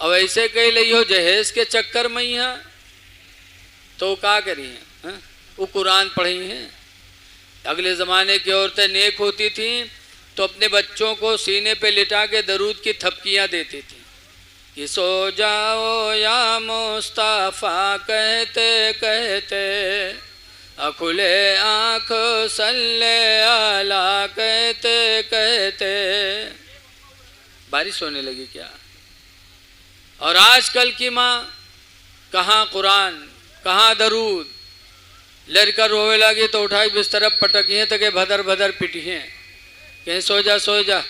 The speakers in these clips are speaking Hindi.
अब ऐसे कही लई हो जहेज के चक्कर में यहाँ तो का करी है, वो कुरान पढ़ी हैं। अगले ज़माने की औरतें नेक होती थीं तो अपने बच्चों को सीने पे लिटा के दरूद की थपकियाँ देती थीं कि सो जाओ या मुस्तफ़ा कहते कहते, अखुले आँख सल्ले आला कहते कहते। बारिश होने लगी क्या? और आजकल की माँ कहाँ कुरान कहाँ दरूद, लड़का रोवे लगी तो उठाई बिस्तर पटकी तो के भदर भदर पिटी हैं, कहीं सो जा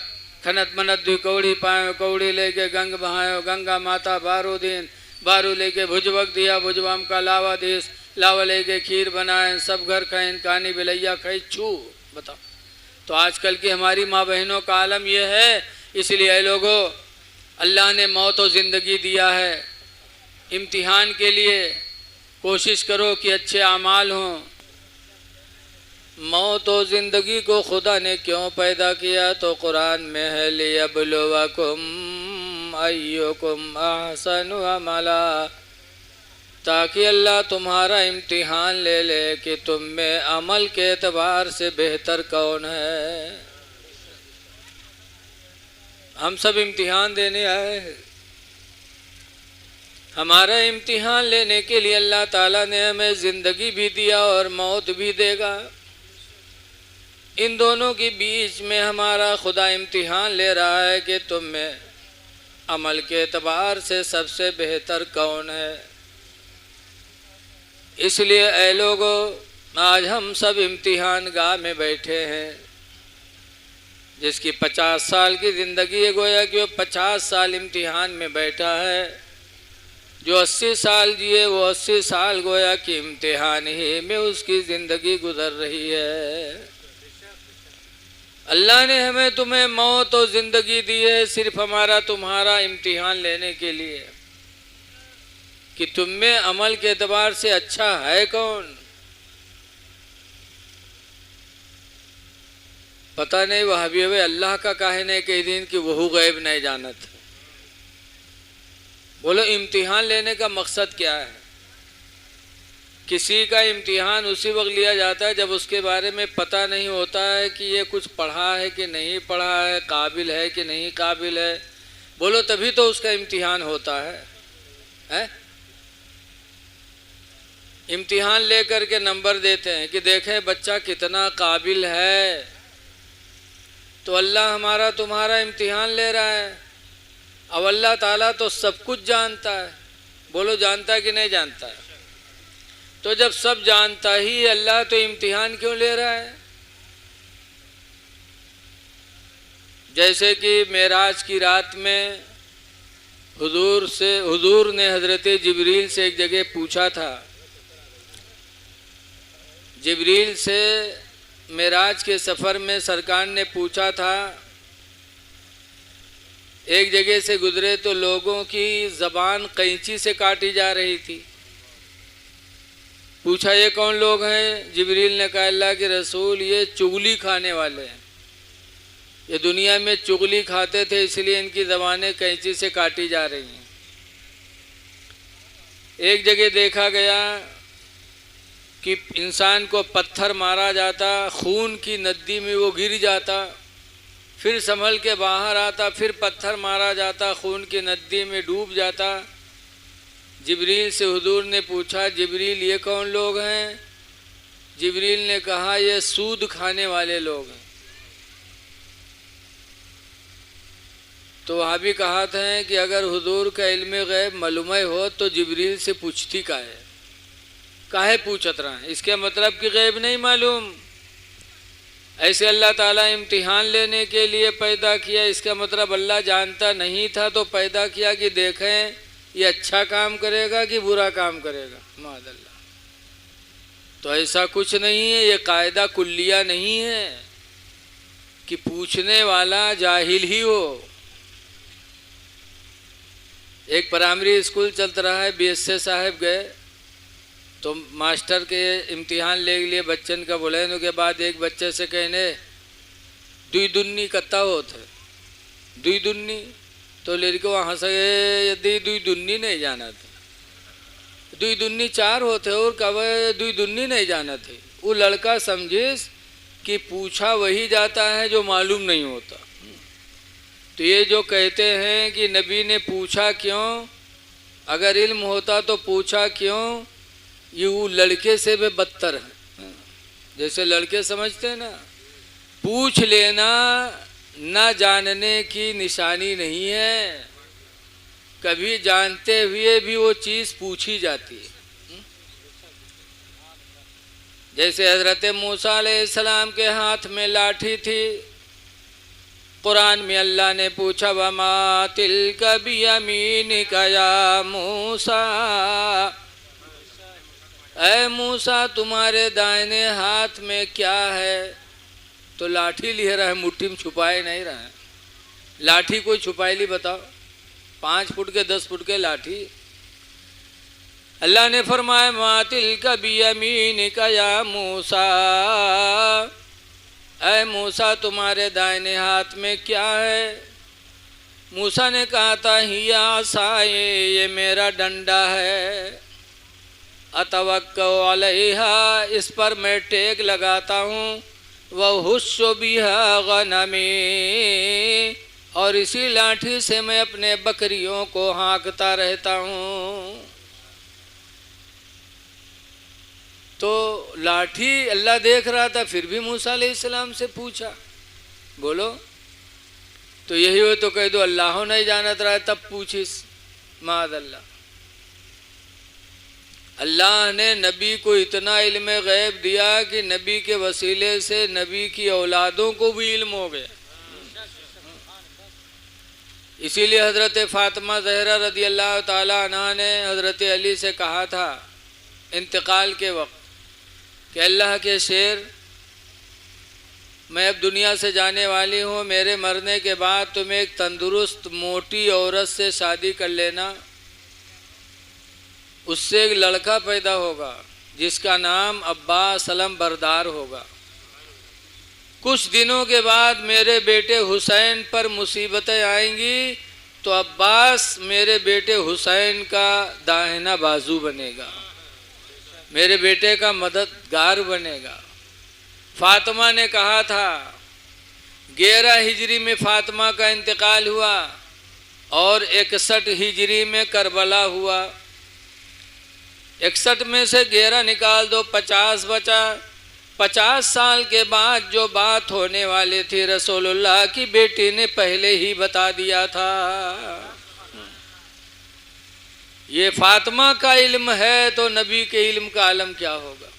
खनत मनत दुई कौड़ी पायो, कौड़ी लेके गंग बहायो, गंगा माता बारू दिन, बारू लेके भुजवक दिया, भुजवाम का लावा देश, लावा लेके खीर बनाए, सब घर खाइन कहानी बिलैया खाई छू। बताओ, तो आजकल की हमारी माँ बहनों का आलम यह है। इसलिए लोगों, अल्लाह ने मौत और ज़िंदगी दिया है इम्तिहान के लिए। कोशिश करो कि अच्छे अमाल हों। मौत और ज़िंदगी को खुदा ने क्यों पैदा किया? तो कुरान में है लियब्लुवकुम अय्युकुम अहसनु अमला, ताकि अल्लाह तुम्हारा इम्तिहान ले ले कि तुम में अमल के एतबार से बेहतर कौन है। हम सब इम्तिहान देने आए हैं। हमारा इम्तिहान लेने के लिए अल्लाह ताला ने हमें ज़िंदगी भी दिया और मौत भी देगा। इन दोनों के बीच में हमारा खुदा इम्तिहान ले रहा है कि तुम में अमल के एतबार से सबसे बेहतर कौन है। इसलिए ऐ लोगों, आज हम सब इम्तिहान गाह में बैठे हैं। जिसकी 50 साल की ज़िंदगी है, गोया कि वो 50 साल इम्तिहान में बैठा है। जो 80 साल जिए वो 80 साल गोया कि इम्तिहान ही में उसकी ज़िंदगी गुजर रही है। अल्लाह ने हमें तुम्हें मौत और ज़िंदगी दी है सिर्फ हमारा तुम्हारा इम्तिहान लेने के लिए कि तुम में अमल के एतबार से अच्छा है कौन। पता नहीं वह भी अल्लाह का काहे नहीं कह दिन कि वह गैब नहीं जानत। बोलो, इम्तिहान लेने का मकसद क्या है? किसी का इम्तिहान उसी वक्त लिया जाता है जब उसके बारे में पता नहीं होता है कि ये कुछ पढ़ा है कि नहीं पढ़ा है, काबिल है कि नहीं काबिल है। बोलो, तभी तो उसका इम्तिहान होता है? इम्तिहान लेकर के नंबर देते हैं कि देखें बच्चा कितना काबिल है। तो अल्लाह हमारा तुम्हारा इम्तिहान ले रहा है। अब अल्लाह ताला तो सब कुछ जानता है। बोलो, जानता है कि नहीं जानता है? तो जब सब जानता ही अल्लाह तो इम्तिहान क्यों ले रहा है? जैसे कि मेराज की रात में हुजूर ने हज़रत जिब्रील से एक जगह पूछा था। जिब्रील से मेराज के सफ़र में सरकार ने पूछा था। एक जगह से गुजरे तो लोगों की ज़बान कैंची से काटी जा रही थी। पूछा, ये कौन लोग हैं? जिब्रील ने कहा, अल्लाह के रसूल, ये चुगली खाने वाले हैं। ये दुनिया में चुगली खाते थे इसलिए इनकी ज़बानें कैंची से काटी जा रही हैं। एक जगह देखा गया कि इंसान को पत्थर मारा जाता, खून की नदी में वो गिर जाता, फिर संभल के बाहर आता, फिर पत्थर मारा जाता, खून की नदी में डूब जाता। जिब्रील से हुजूर ने पूछा, जिब्रील ये कौन लोग हैं? जिब्रील ने कहा, ये सूद खाने वाले लोग हैं। तो वहाँ भी कहा था कि अगर हुजूर का इल्म गैब मालूम हो तो जिब्रील से पूछती काहे पूछत रहा है? इसके मतलब कि गैब नहीं मालूम। ऐसे अल्लाह ताला इम्तिहान लेने के लिए पैदा किया। इसका मतलब अल्लाह जानता नहीं था तो पैदा किया कि देखें ये अच्छा काम करेगा कि बुरा काम करेगा। मादल्ला, तो ऐसा कुछ नहीं है। ये कायदा कुल्लिया नहीं है कि पूछने वाला जाहिल ही हो। एक प्राइमरी स्कूल चलता रहा है, बीएसए साहब गए तो मास्टर के इम्तिहान ले लिए बच्चन का बोले के बाद एक बच्चे से कहने दुई दुन्नी कत्ता होत है, दुई दुन्नी। तो लड़को हंस गए, यदि दुई दुन्नी नहीं जाना थे, दुई दुन्नी चार होते और कब दुई दुन्नी नहीं जाना थे। वो लड़का समझिस कि पूछा वही जाता है जो मालूम नहीं होता। तो ये जो कहते हैं कि नबी ने पूछा क्यों, अगर इल्म होता तो पूछा क्यों, ये वो लड़के से भी बदतर है। जैसे लड़के समझते हैं ना, पूछ लेना ना जानने की निशानी नहीं है, कभी जानते हुए भी वो चीज़ पूछी जाती है। जैसे हज़रत मूसा अलैहिस्सलाम के हाथ में लाठी थी, कुरान में अल्लाह ने पूछा वमा तिल्का बियमीनिका या मूसा, ऐ मूसा तुम्हारे दाहिने हाथ में क्या है? तो लाठी लिए रहा है, मुट्ठी में छुपाए नहीं रहा है। लाठी कोई छुपाई ली बताओ? 5 फुट के 10 फुट के लाठी। अल्लाह ने फरमाया मा तिल्का बियमीनिका या मूसा, ऐ मूसा तुम्हारे दाहिने हाथ में क्या है? मूसा ने कहा था हिया आसाए, ये मेरा डंडा है, अतवक्कउ अलैहा, इस पर मैं टेक लगाता हूँ, वहुस्सु बिहा गनमी, और इसी लाठी से मैं अपने बकरियों को हाँकता रहता हूँ। तो लाठी अल्लाह देख रहा था, फिर भी मूसा अलैहिस्सलाम से पूछा, बोलो। तो यही हो तो कह दो अल्लाह नहीं जानत रहा है, तब पूछिस माद अल्लाह। अल्लाह ने नबी को इतना इल्म गैब दिया कि नबी के वसीले से नबी की औलादों को भी इल्म हो गया। इसीलिए हज़रत फ़ातिमा ज़हरा रदी अल्लाह ताला अन्हा ने हज़रत अली से कहा था इंतकाल के वक्त कि अल्लाह के शेर, मैं अब दुनिया से जाने वाली हूँ, मेरे मरने के बाद तुम एक तंदुरुस्त मोटी औरत से शादी कर लेना, उससे एक लड़का पैदा होगा जिसका नाम अब्बास अलम बरदार होगा। कुछ दिनों के बाद मेरे बेटे हुसैन पर मुसीबतें आएंगी तो अब्बास मेरे बेटे हुसैन का दाहिना बाजू बनेगा, मेरे बेटे का मददगार बनेगा। फातिमा ने कहा था 11 हिजरी में फातिमा का इंतकाल हुआ और 61 हिजरी में करबला हुआ। 61 में से 11 निकाल दो, 50 बचा। 50 साल के बाद जो बात होने वाली थी रसूलुल्लाह की बेटी ने पहले ही बता दिया था। ये फातिमा का इल्म है तो नबी के इल्म का आलम क्या होगा।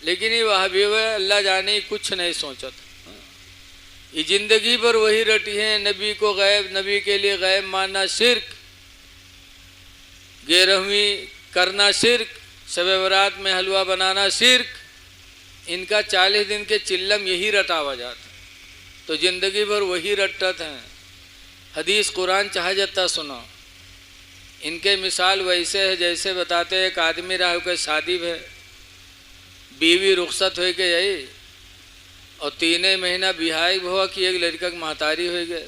लेकिन ये वहाबी अल्लाह जाने कुछ नहीं सोचा था। ये जिंदगी भर वही रटी है, नबी को गैब, नबी के लिए गैब मानना शिर्क, 11वीं करना शिर्क, शब बरात में हलवा बनाना शिर्क। इनका 40 दिन के चिल्लम यही रटावा जाता, तो जिंदगी भर वही रटत हैं। हदीस कुरान चाह जाता सुनो। इनके मिसाल वैसे है जैसे बताते हैं एक आदमी रहा के शादी है, बीवी रुखसत हो के यही और 3 महीना बिहाई हुआ कि एक लड़का की महतारी हो गए,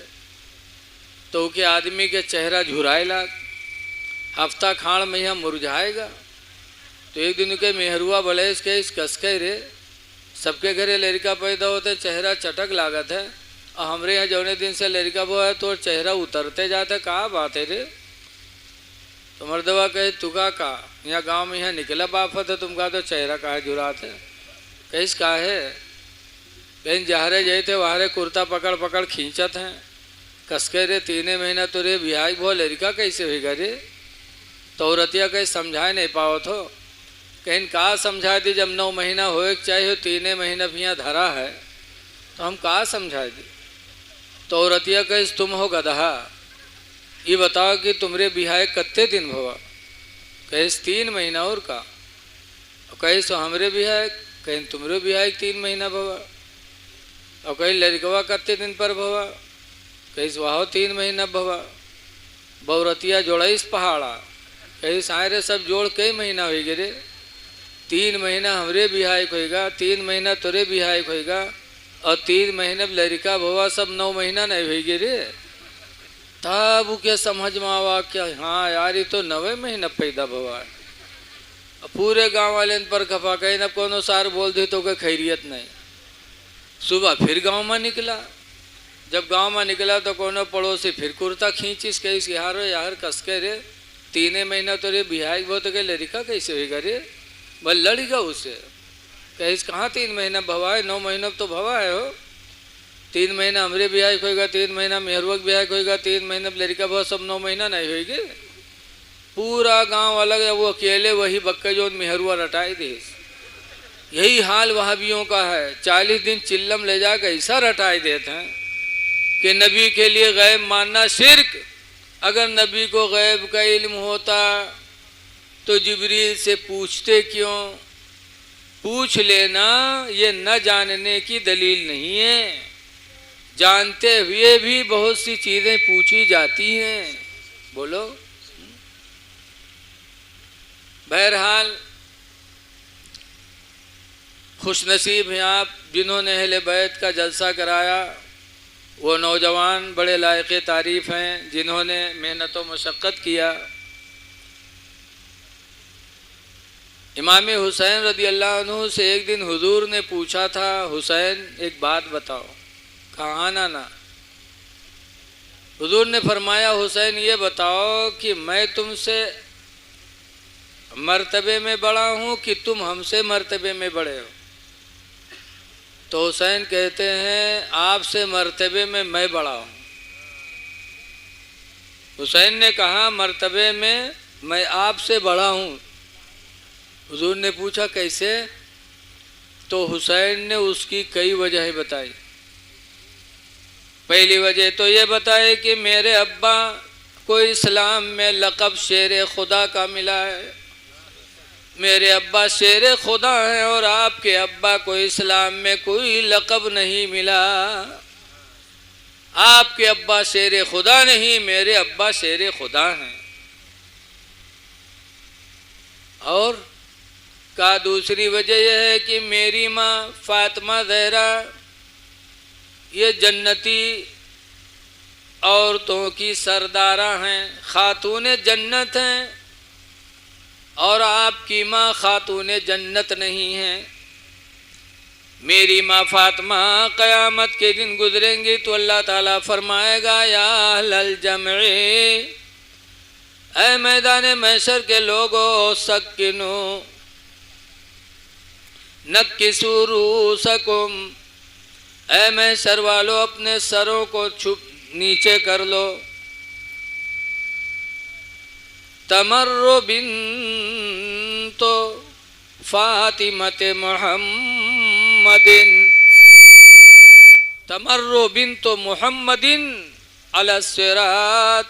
तो के आदमी के चेहरा झुराए लाग, हफ्ता खाड़ में यहाँ मुरझाएगा। तो एक दिन के मेहरुआ बोले इसके इस कसके रे, सबके घरे लड़का पैदा होते चेहरा चटक लागत है, और हमारे यहाँ जौने दिन से लड़का वो है तो चेहरा उतरते जाता, कहाँ बात है रे। तो मर्दवा कहे तुका का यहाँ गांव में यहाँ निकला बाफत है, तुम कहा तो चेहरा कहा जुरात है, कहीं कहा है, कहीं जहरे जाए थे वहारे कुर्ता पकड़ पकड़ खींचत हैं, कसके रे 3 महीना तो रे बिहाई भो लड़का कैसे होगा रे। तो औरतिया कहीं समझाए नहीं पाओ तो, कहीं कहा समझा दी, जब 9 महीना होए चाहिए 3 महीना भी यहाँ धरा है तो हम कहा समझा दी। तो औरतिया कहीं तुम हो गधा, ये बताओ कि तुमरे बिहाय कत्ते दिन भवा। कहीं 3 महीना और का, और कहीं सो हमरे बिहाय, कहीं तुमरे बिहाय 3 महीना भवा, और कहीं लड़कवा कत्ते दिन पर भवा, कहीं वह 3 महीना भवा। बौरतिया जोड़ाइस पहाड़ा, कहीं सारे सब जोड़ कई महीना हो गए रे। 3 महीना हमरे बिहाय होगा, 3 महीना तोरे बिहाय होगा, और 3 महीने लड़का भवा, सब 9 महीना नहीं हो गए रे। तब के समझ में आवा क्या हाँ यार ये तो 9वें महीना पैदा भवा है। पूरे गांव वाले पर खपा कहीं न कोनो सार बोल दी तो कोई खैरियत नहीं। सुबह फिर गांव में निकला, जब गांव में निकला तो कोनो पड़ोसी फिर कुर्ता खींचिस कही यार यार कस के रे 3 महीना तो रे बिहाई वो तो कह लड़का कैसे होगा रे बल लड़ेगा उससे कहीं कहाँ 3 महीना भवा है 9 महीना तो भवा है हो 3 महीना हमरे ब्याह होगा 3 महीना मेहरुआ ब्याह होगा 3 महीना लड़का बहुत सब 9 महीना नहीं होगी। पूरा गांव अलग है वो अकेले वही बक्के जो मेहरुआ रटाई दे। यही हाल वहाबियों का है। 40 दिन चिल्लम ले जाकर ऐसा रटाई देते हैं कि नबी के लिए गैब मानना शिर्क। अगर नबी को गैब का इल्म होता तो जिब्रील से पूछते क्यों? पूछ लेना ये न जानने की दलील नहीं है, जानते हुए भी बहुत सी चीजें पूछी जाती हैं। बोलो। बहरहाल खुशनसीब हैं आप जिन्होंने अहले बैत का जलसा कराया। वो नौजवान बड़े लायक तारीफ़ हैं जिन्होंने मेहनत व मशक्क़त किया। इमाम हुसैन रदी अल्लाह अन्हु से एक दिन हुजूर ने पूछा था, हुसैन एक बात बताओ। कहा ना। हुजूर ने फरमाया, हुसैन ये बताओ कि मैं तुमसे मर्तबे में बड़ा हूँ कि तुम हमसे मर्तबे में बड़े हो? तो हुसैन कहते हैं आपसे मर्तबे में मैं बड़ा हूँ। हुसैन ने कहा मर्तबे में मैं आपसे बड़ा हूँ। हुजूर ने पूछा कैसे? तो हुसैन ने उसकी कई वजह बताई। पहली वजह तो ये बताए कि मेरे अब्बा को इस्लाम में लक़ब शेर खुदा का मिला है। मेरे अब्बा शेर खुदा हैं और आपके अब्बा को इस्लाम में कोई लक़ब नहीं मिला। आपके अब्बा शेर खुदा नहीं, मेरे अब्बा शेर खुदा हैं। और का दूसरी वजह यह है कि मेरी माँ फातिमा ज़हरा ये जन्नती औरतों की सरदारा हैं, खातून जन्नत हैं, और आपकी माँ खातून जन्नत नहीं है। मेरी माँ फातिमा क़यामत के दिन गुजरेंगी तो अल्लाह ताला फरमाएगा या अहलल जमे, ऐ मैदान महशर के लोगों सकिनो नक्किसू रूसकुम, ऐ महशर वालों अपने सरों को छुप नीचे कर लो। तमर्रो बिन्तो फातिमते मुहम्मदिन, तमर्रो बिन्तो मुहम्मदिन अला सिरात,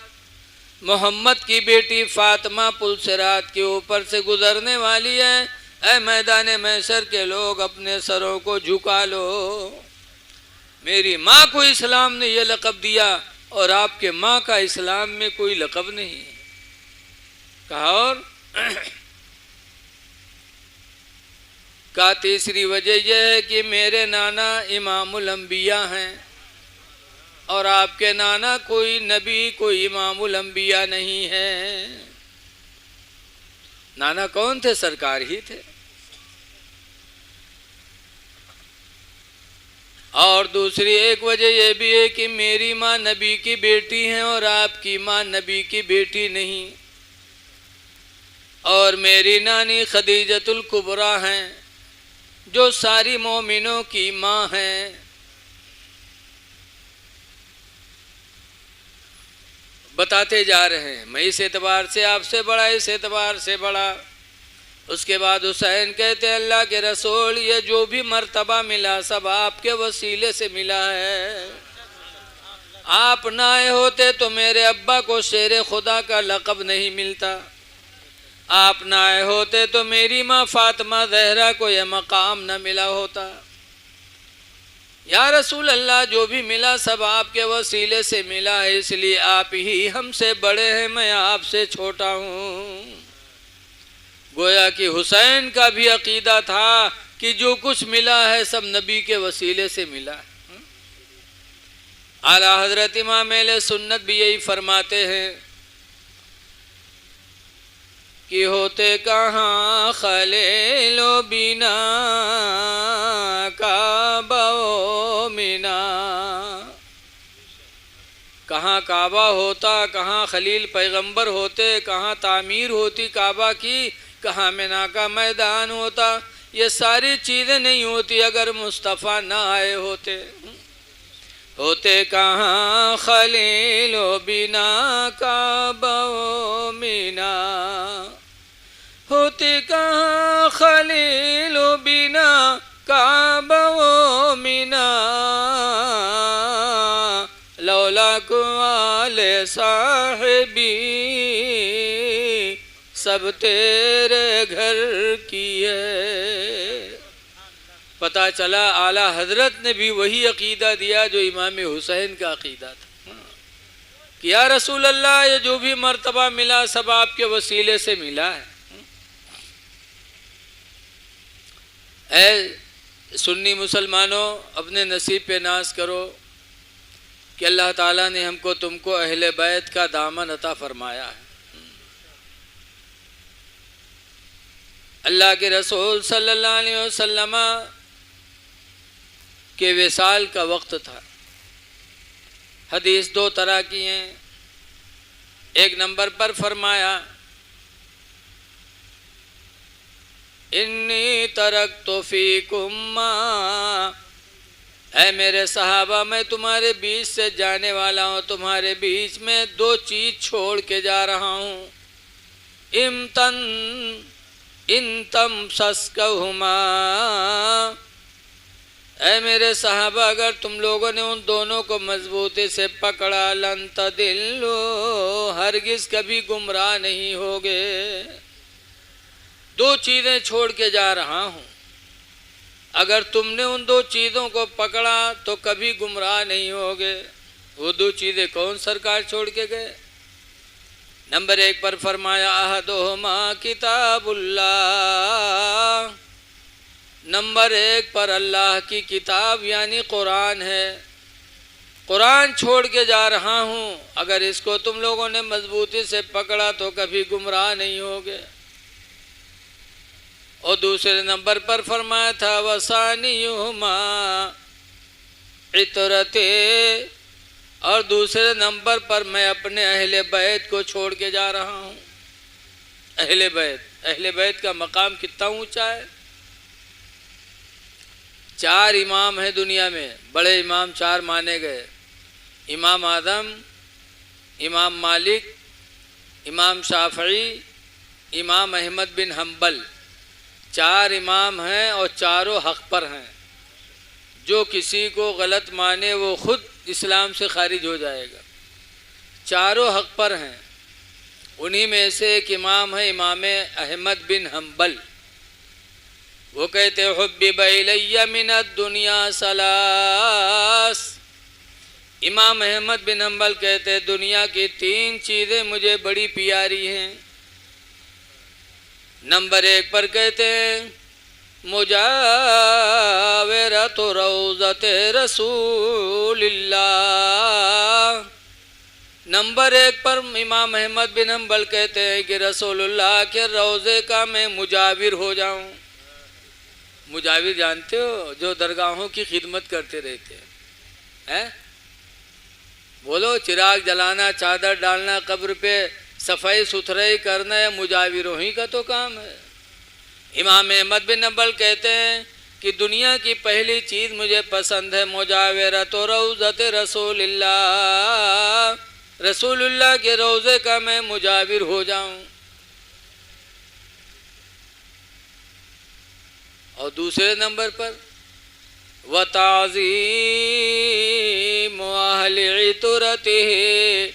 मोहम्मद की बेटी फातिमा पुल सिरात के ऊपर से गुजरने वाली है। ऐ मैदान महशर के लोग अपने सरों को झुका लो। मेरी माँ को इस्लाम ने यह लक़ब दिया और आपके माँ का इस्लाम में कोई लक़ब नहीं। कहा और का तीसरी वजह यह है कि मेरे नाना इमामुल अंबिया हैं और आपके नाना कोई नबी कोई इमामुल अंबिया नहीं है। नाना कौन थे? सरकार ही थे। और दूसरी एक वजह यह भी है कि मेरी माँ नबी की बेटी हैं और आपकी माँ नबी की बेटी नहीं। और मेरी नानी खदीजतुल कुबरा हैं जो सारी मोमिनों की माँ हैं। बताते जा रहे हैं मैं इस एतबार से आपसे बड़ा, इस एतबार से बड़ा। उसके बाद हुसैन कहते हैं अल्लाह के रसूल ये जो भी मर्तबा मिला सब आपके वसीले से मिला है। आप ना आए होते तो मेरे अब्बा को शेर खुदा का लक़ब नहीं मिलता। आप ना आए होते तो मेरी माँ फातिमा ज़हरा को यह मकाम न मिला होता। या रसूल अल्लाह जो भी मिला सब आपके वसीले से मिला है, इसलिए आप ही हमसे बड़े हैं, मैं आपसे छोटा हूँ। गोया कि हुसैन का भी अकीदा था कि जो कुछ मिला है सब नबी के वसीले से मिला है। आला हजरत इमाम अहले सुन्नत भी यही फरमाते हैं कि होते कहाँ खलीलो बिना काबा ओ मिना। कहाँ काबा होता, कहाँ खलील पैगंबर होते, कहाँ तामीर होती काबा की, कहाँ मिना का मैदान होता। ये सारी चीज़ें नहीं होती अगर मुस्तफ़ा ना आए होते। होते कहाँ खलीलो बिना काबा ओ मिना। होते कहाँ खलीलो बिना काबा ओ मिना। लौला कुआले साहिबी सब तेरे घर की है। पता चला आला हजरत ने भी वही अकीदा दिया जो इमाम हुसैन का अकीदा था कि या रसूल अल्लाह, ये जो भी मर्तबा मिला सब आपके वसीले से मिला है। ऐ सुन्नी मुसलमानों, अपने नसीब पे नाज करो कि अल्लाह ताला ने हमको तुमको अहले बैत का दामन अता फरमाया है। अल्लाह के रसूल सल्लल्लाहु अलैहि वसल्लम के विसाल का वक्त था। हदीस दो तरह की हैं। एक नंबर पर फरमाया इन्नी तरक्तु फीकुम मा, ऐ मेरे सहाबा मैं तुम्हारे बीच से जाने वाला हूँ, तुम्हारे बीच में दो चीज़ छोड़ के जा रहा हूँ। इन तम सस्कहुमा, ऐ मेरे साहबा अगर तुम लोगों ने उन दोनों को मजबूती से पकड़ा, लन तदिल्लु, हरगिज कभी गुमराह नहीं होगे। दो चीज़ें छोड़ के जा रहा हूँ, अगर तुमने उन दो चीज़ों को पकड़ा तो कभी गुमराह नहीं होगे। वो दो चीज़ें कौन सरकार छोड़ के गए? नंबर एक पर फरमाया अहदुहुमा किताबुल्लाह, नंबर एक पर अल्लाह की किताब यानी कुरान है। कुरान छोड़ के जा रहा हूँ, अगर इसको तुम लोगों ने मजबूती से पकड़ा तो कभी गुमराह नहीं होगे। और दूसरे नंबर पर फरमाया था वसानियुहुमा इतरते, और दूसरे नंबर पर मैं अपने अहले बैत को छोड़ के जा रहा हूँ। अहले बैत का मकाम कितना ऊंचा है। चार इमाम हैं दुनिया में, बड़े इमाम चार माने गए, इमाम आदम, इमाम मालिक, इमाम शाफई, इमाम अहमद बिन हम्बल। चार इमाम हैं और चारों हक पर हैं। जो किसी को गलत माने वो खुद इस्लाम से खारिज हो जाएगा। चारों हक पर हैं। उन्हीं में से एक इमाम है इमाम अहमद बिन हम्बल। वो कहते हुब्बिब इलैया मिनद दुनिया सलास। इमाम अहमद बिन हम्बल कहते दुनिया की तीन चीज़ें मुझे बड़ी प्यारी हैं। नंबर एक पर कहते हैं मुजाविरत रौज़त रसूलिल्लाह। नंबर एक पर इमाम अहमद बिन हम्बल कहते हैं कि रसूलुल्लाह के रोज़े का मैं मुजाविर हो जाऊं। मुजाविर जानते हो? जो दरगाहों की खिदमत करते रहते हैं। बोलो, चिराग जलाना, चादर डालना, कब्र पे सफाई सुथराई करना, या मुजाविरों ही का तो काम है। इमाम अहमद बिन हम्बल कहते हैं कि दुनिया की पहली चीज़ मुझे पसंद है मुजाविरत रौज़त रसूलिल्लाह, रसूलुल्लाह के रोज़े का मैं मुजाविर हो जाऊं। और दूसरे नंबर पर वताज़ीम अहले तुरतिही,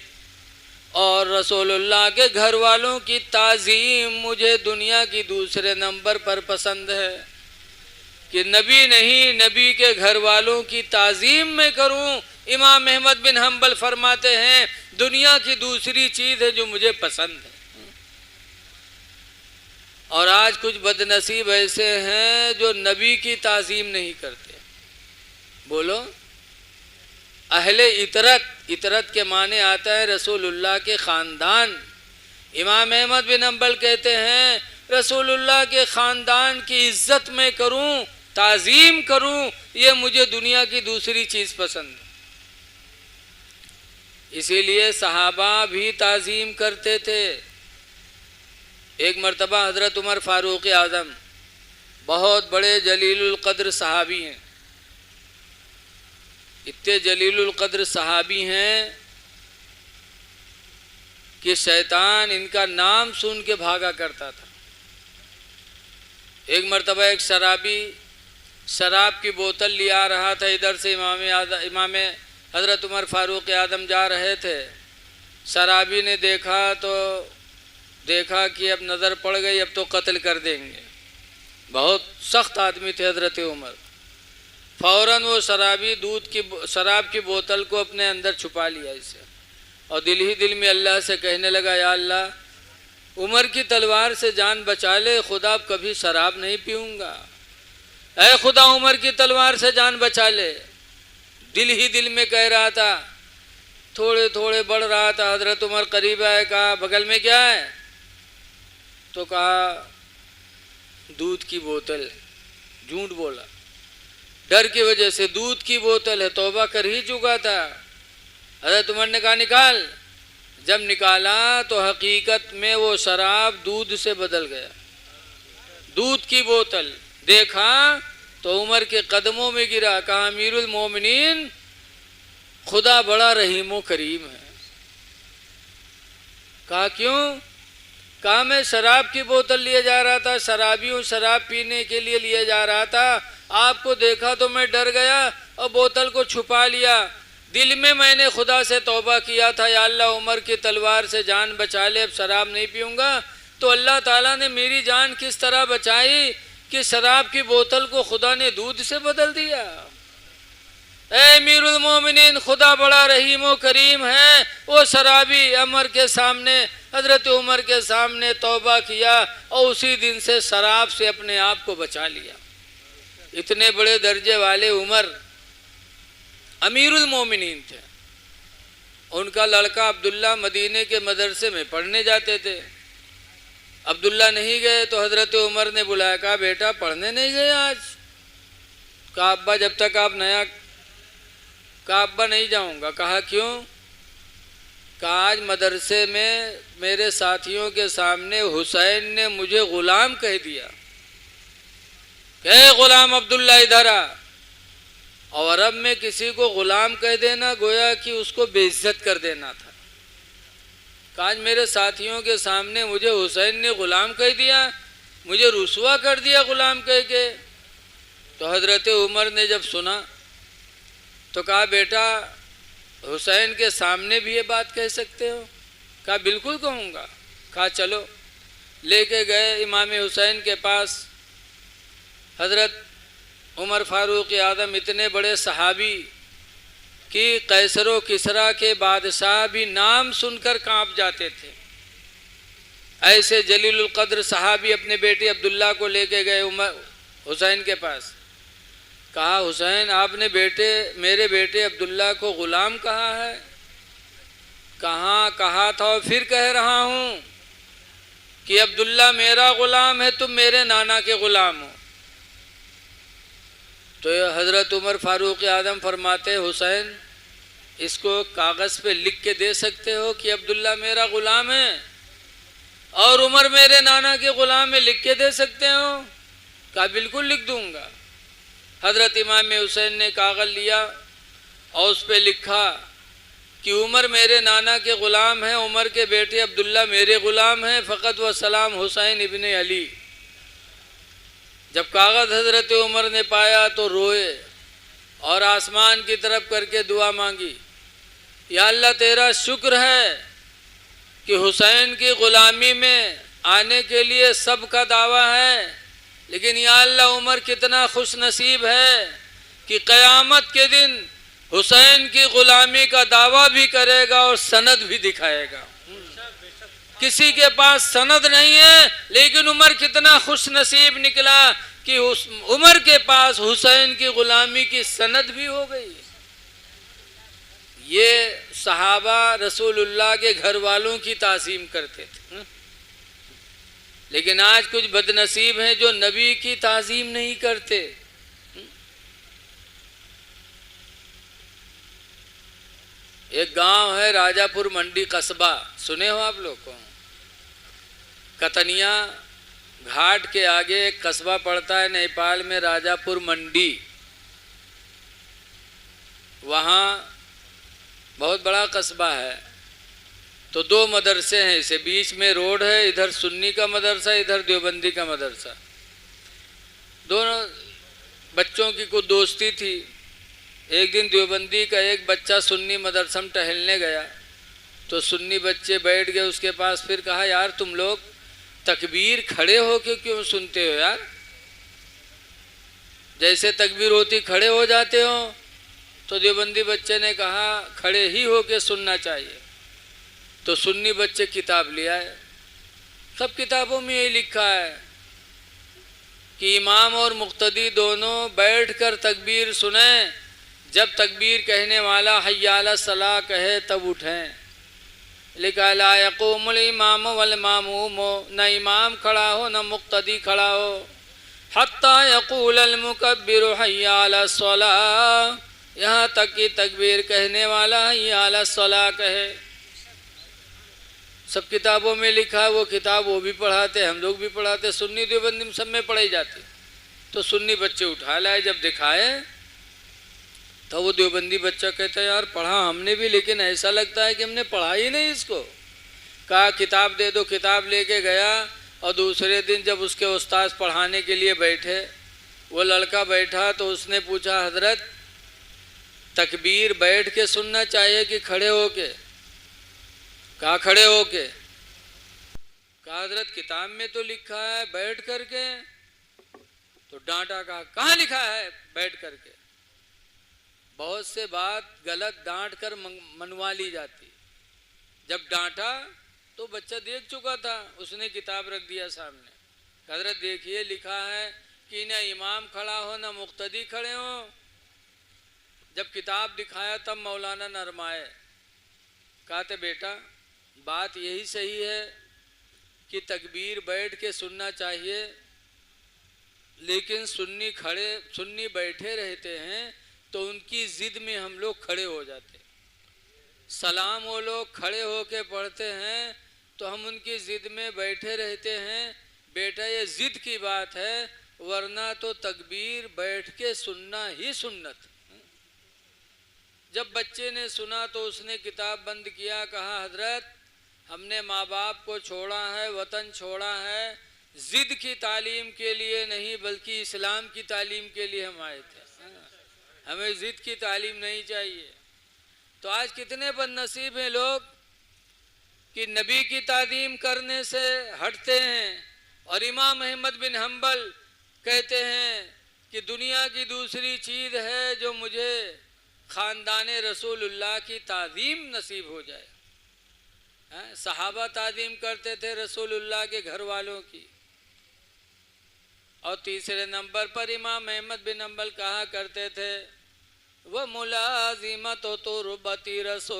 और रसूलुल्लाह के घर वालों की ताज़ीम मुझे दुनिया की दूसरे नंबर पर पसंद है। कि नबी नहीं, नबी के घर वालों की ताज़ीम मैं करूं। इमाम अहमद बिन हम्बल फरमाते हैं दुनिया की दूसरी चीज़ है जो मुझे पसंद है। और आज कुछ बदनसीब ऐसे हैं जो नबी की ताज़ीम नहीं करते। बोलो, अहले इतरत, इतरत के माने आता है रसूलुल्लाह के ख़ानदान। इमाम अहमद बिन हम्बल कहते हैं रसूलुल्लाह के ख़ानदान की इज्जत मैं करूं, ताज़ीम करूं, ये मुझे दुनिया की दूसरी चीज़ पसंद है। इसीलिए सहाबा भी ताज़ीम करते थे। एक मर्तबा हज़रत उमर फ़ारूक़ आज़म बहुत बड़े जलीलुल क़द्र सहाबी हैं, इतने जलीलुल क़द्र सहाबी हैं कि शैतान इनका नाम सुन के भागा करता था। एक मर्तबा एक शराबी शराब की बोतल लिया रहा था, इधर से इमाम हज़रत उमर फ़ारूक़ आज़म जा रहे थे। शराबी ने देखा कि अब नज़र पड़ गई, अब तो कत्ल कर देंगे। बहुत सख्त आदमी थे हज़रत उमर। फ़ौरन वो शराब की बोतल को अपने अंदर छुपा लिया इसे, और दिल ही दिल में अल्लाह से कहने लगा, या अल्लाह उमर की तलवार से जान बचा ले, खुदा कभी शराब नहीं पीऊँगा। ऐ खुदा उमर की तलवार से जान बचा ले। दिल ही दिल में कह रहा था, थोड़े थोड़े बढ़ रहा था। हज़रत उमर करीब आए, कहा बगल में क्या है? तो कहा दूध की बोतल। झूठ बोला, डर की वजह से दूध की बोतल है, तौबा कर ही चुका था। हज़रत उमर ने कहा निकाल। जब निकाला तो हकीकत में वो शराब दूध से बदल गया, दूध की बोतल। देखा तो उमर के कदमों में गिरा, कहा अमीरुल मोमिनीन, खुदा बड़ा रहीम व करीम है। कहा क्यों? कहा मैं शराब की बोतल लिए जा रहा था, शराबियों शराब पीने के लिए लिए जा रहा था, आपको देखा तो मैं डर गया और बोतल को छुपा लिया। दिल में मैंने खुदा से तौबा किया था, या अल्लाह उमर की तलवार से जान बचा ले, अब शराब नहीं पीऊँगा। तो अल्लाह ताला ने मेरी जान किस तरह बचाई कि शराब की बोतल को खुदा ने दूध से बदल दिया। ऐ अमीरुल मोमिनीन, खुदा बड़ा रहीम व करीम है। वो शराबी अमर के सामने, हज़रत उमर के सामने तौबा किया और उसी दिन से शराब से अपने आप को बचा लिया। इतने बड़े दर्जे वाले उमर अमीरुल मोमिनीन थे। उनका लड़का अब्दुल्ला मदीने के मदरसे में पढ़ने जाते थे। अब्दुल्ला नहीं गए तो हज़रत उमर ने बुलाया, कहा बेटा पढ़ने नहीं गए आज? कहा अब्बा जब तक आप नया, कहा अब्बा नहीं जाऊंगा। कहा क्यों? कहा आज मदरसे में मेरे साथियों के सामने हुसैन ने मुझे गुलाम कह दिया। कहे गुलाम अब्दुल्ला इधर आ। और अरब में किसी को गुलाम कह देना गोया कि उसको बेइज्जत कर देना था। आज मेरे साथियों के सामने मुझे हुसैन ने गुलाम कह दिया, मुझे रुसवा कर दिया गुलाम कह के। तो हज़रत उमर ने जब सुना तो कहा बेटा हुसैन के सामने भी ये बात कह सकते हो? कहा बिल्कुल कहूँगा। कहा चलो। लेके गए इमाम हुसैन के पास। हज़रत उमर फ़ारूक़ आज़म इतने बड़े सहाबी कि कैसरो किसरा के बादशाह भी नाम सुनकर कांप जाते थे। ऐसे जलीलुल क़द्र सहाबी अपने बेटे अब्दुल्ला को लेके गए उमर हुसैन के पास। कहा हुसैन आपने मेरे बेटे अब्दुल्ला को ग़ुलाम कहा है? कहा था और फिर कह रहा हूँ कि अब्दुल्ला मेरा ग़ुलाम है, तुम मेरे नाना के ग़ुलाम हो। तो हज़रत उमर फ़ारूक़ आज़म फरमाते हुसैन इसको कागज़ पे लिख के दे सकते हो कि अब्दुल्ला मेरा ग़ुलाम है और उमर मेरे नाना के ग़ुलाम है, लिख के दे सकते हो? कहा बिल्कुल लिख दूँगा। हज़रत इमाम हुसैन ने कागज़ लिया और उस पर लिखा कि उमर मेरे नाना के ग़ुलाम हैं, उमर के बेटे अब्दुल्ला मेरे ग़ुलाम हैं, फ़कत व सलाम हुसैन इब्न अली। जब कागज़ हज़रत उमर ने पाया तो रोए और आसमान की तरफ करके दुआ मांगी, या अल्लाह तेरा शुक्र है कि हुसैन की ग़ुलामी में आने के लिए सबका दावा है, लेकिन या अल्लाह उमर कितना खुश नसीब है कि क़यामत के दिन हुसैन की ग़ुलामी का दावा भी करेगा और सनद भी दिखाएगा। किसी के पास सनद नहीं है, लेकिन उमर कितना खुश नसीब निकला कि उमर के पास हुसैन की ग़ुलामी की सनद भी हो गई। ये सहाबा रसूलुल्लाह के घर वालों की ताज़ीम करते थे। लेकिन आज कुछ बदनसीब हैं जो नबी की ताज़ीम नहीं करते। एक गांव है राजापुर मंडी कस्बा, सुने हो आप लोग को? कतनिया घाट के आगे एक कस्बा पड़ता है नेपाल में, राजापुर मंडी। वहाँ बहुत बड़ा कस्बा है। तो दो मदरसे हैं, इसे बीच में रोड है, इधर सुन्नी का मदरसा, इधर देवबंदी का मदरसा। दोनों बच्चों की कुछ दोस्ती थी। एक दिन देवबंदी का एक बच्चा सुन्नी मदरसा में टहलने गया, तो सुन्नी बच्चे बैठ गए उसके पास। फिर कहा, यार तुम लोग तकबीर खड़े होके क्यों सुनते हो यार? जैसे तकबीर होती खड़े हो जाते हो। तो देवबंदी बच्चे ने कहा, खड़े ही होके सुनना चाहिए। तो सुन्नी बच्चे किताब ले आए। सब किताबों में यही लिखा है कि इमाम और मुक्तदी दोनों बैठकर तकबीर सुने। जब तकबीर कहने वाला हय्या अला सलाह कहे तब उठें। लिखा ला यक़ूमुल इमाम वल मामूम, न इमाम खड़ा हो न मुक्तदी खड़ा हो, हत्ता यक़ूलल मुकब्बिरु हय्या अला सलाह, यहाँ तक कि तकबीर कहने वाला हय्या अला सलाह कहे। सब किताबों में लिखा है। वो किताब वो भी पढ़ाते, हम लोग भी पढ़ाते, सुन्नी देवबंदी में सब में पढ़ाई जाती। तो सुन्नी बच्चे उठा लाए, जब दिखाए तो वो देवबंदी बच्चा कहता है, यार पढ़ा हमने भी, लेकिन ऐसा लगता है कि हमने पढ़ा ही नहीं इसको। कहा किताब दे दो। किताब लेके गया और दूसरे दिन जब उसके उस्ताद पढ़ाने के लिए बैठे, वो लड़का बैठा तो उसने पूछा, हजरत तकबीर बैठ के सुनना चाहिए कि खड़े होके? कहा खड़े होके। कहा हजरत किताब में तो लिखा है बैठ करके। तो डांटा। कहा कहाँ लिखा है बैठ करके? बहुत से बात गलत डांट कर मनवा ली जाती। जब डांटा तो बच्चा देख चुका था, उसने किताब रख दिया सामने। हजरत देखिए लिखा है कि न इमाम खड़ा हो न मुक्तदी खड़े हो। जब किताब दिखाया तब मौलाना नरमाए। कहते बेटा बात यही सही है कि तकबीर बैठ के सुनना चाहिए, लेकिन सुन्नी बैठे रहते हैं तो उनकी जिद में हम लोग खड़े हो जाते। सलाम वो लोग खड़े होके पढ़ते हैं तो हम उनकी जिद में बैठे रहते हैं। बेटा ये जिद की बात है, वरना तो तकबीर बैठ के सुनना ही सुन्नत। जब बच्चे ने सुना तो उसने किताब बंद किया। कहा हजरत हमने माँ बाप को छोड़ा है, वतन छोड़ा है, जिद की तालीम के लिए नहीं बल्कि इस्लाम की तालीम के लिए हम आए थे। हमें जिद की तालीम नहीं चाहिए। तो आज कितने बदनसीब हैं लोग कि नबी की तालीम करने से हटते हैं। और इमाम अहमद बिन हम्बल कहते हैं कि दुनिया की दूसरी चीज़ है जो मुझे ख़ानदान रसूलुल्लाह की ताज़ीम नसीब हो जाए। सहाबा ताज़ीम करते थे रसूलुल्लाह के घर वालों की। और तीसरे नंबर पर इमाम अहमद बिन हम्बल कहा करते थे, वह मुलाजिमत तुरबती रसूलिल्लाह।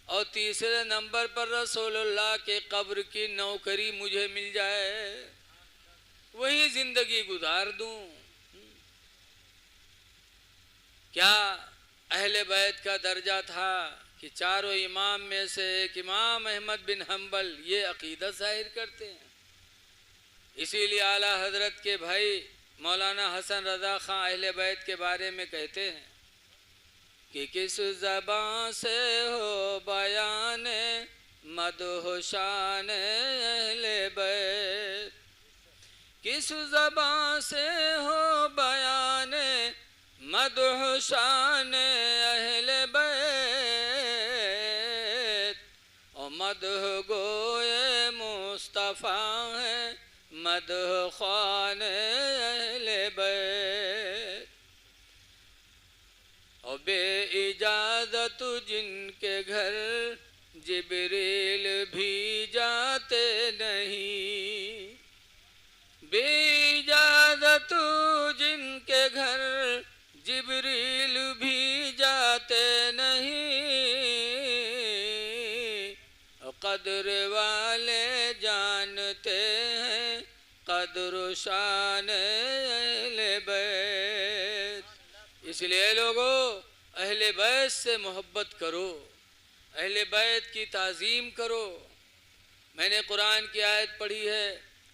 और तीसरे नंबर पर रसूलुल्लाह के कब्र की नौकरी मुझे मिल जाए, वही जिंदगी गुजार दूं। क्या अहले बैत का दर्जा था कि चारों इमाम में से एक इमाम अहमद बिन हम्बल ये अकीदत जाहिर करते हैं। इसीलिए आला हजरत के भाई मौलाना हसन रज़ा खां अहले बैत के बारे में कहते हैं कि किस ज़बान से हो बयान मदह शान अहले बैत, किस ज़बान से हो बयान मदह शान अहले बैत। और मदह गोए मुस्तफ़ा है मदह ख़ान अहले बैत। और बे इजाज़त जिनके घर जिब्रील भी जाते नहीं, बे इजाज़त जिनके घर जिब्रील कदर वाले जानते हैं कदर शान अहले बैत। इसलिए लोगों, अहले बैत से मोहब्बत करो, अहले बैत की ताज़ीम करो। मैंने कुरान की आयत पढ़ी है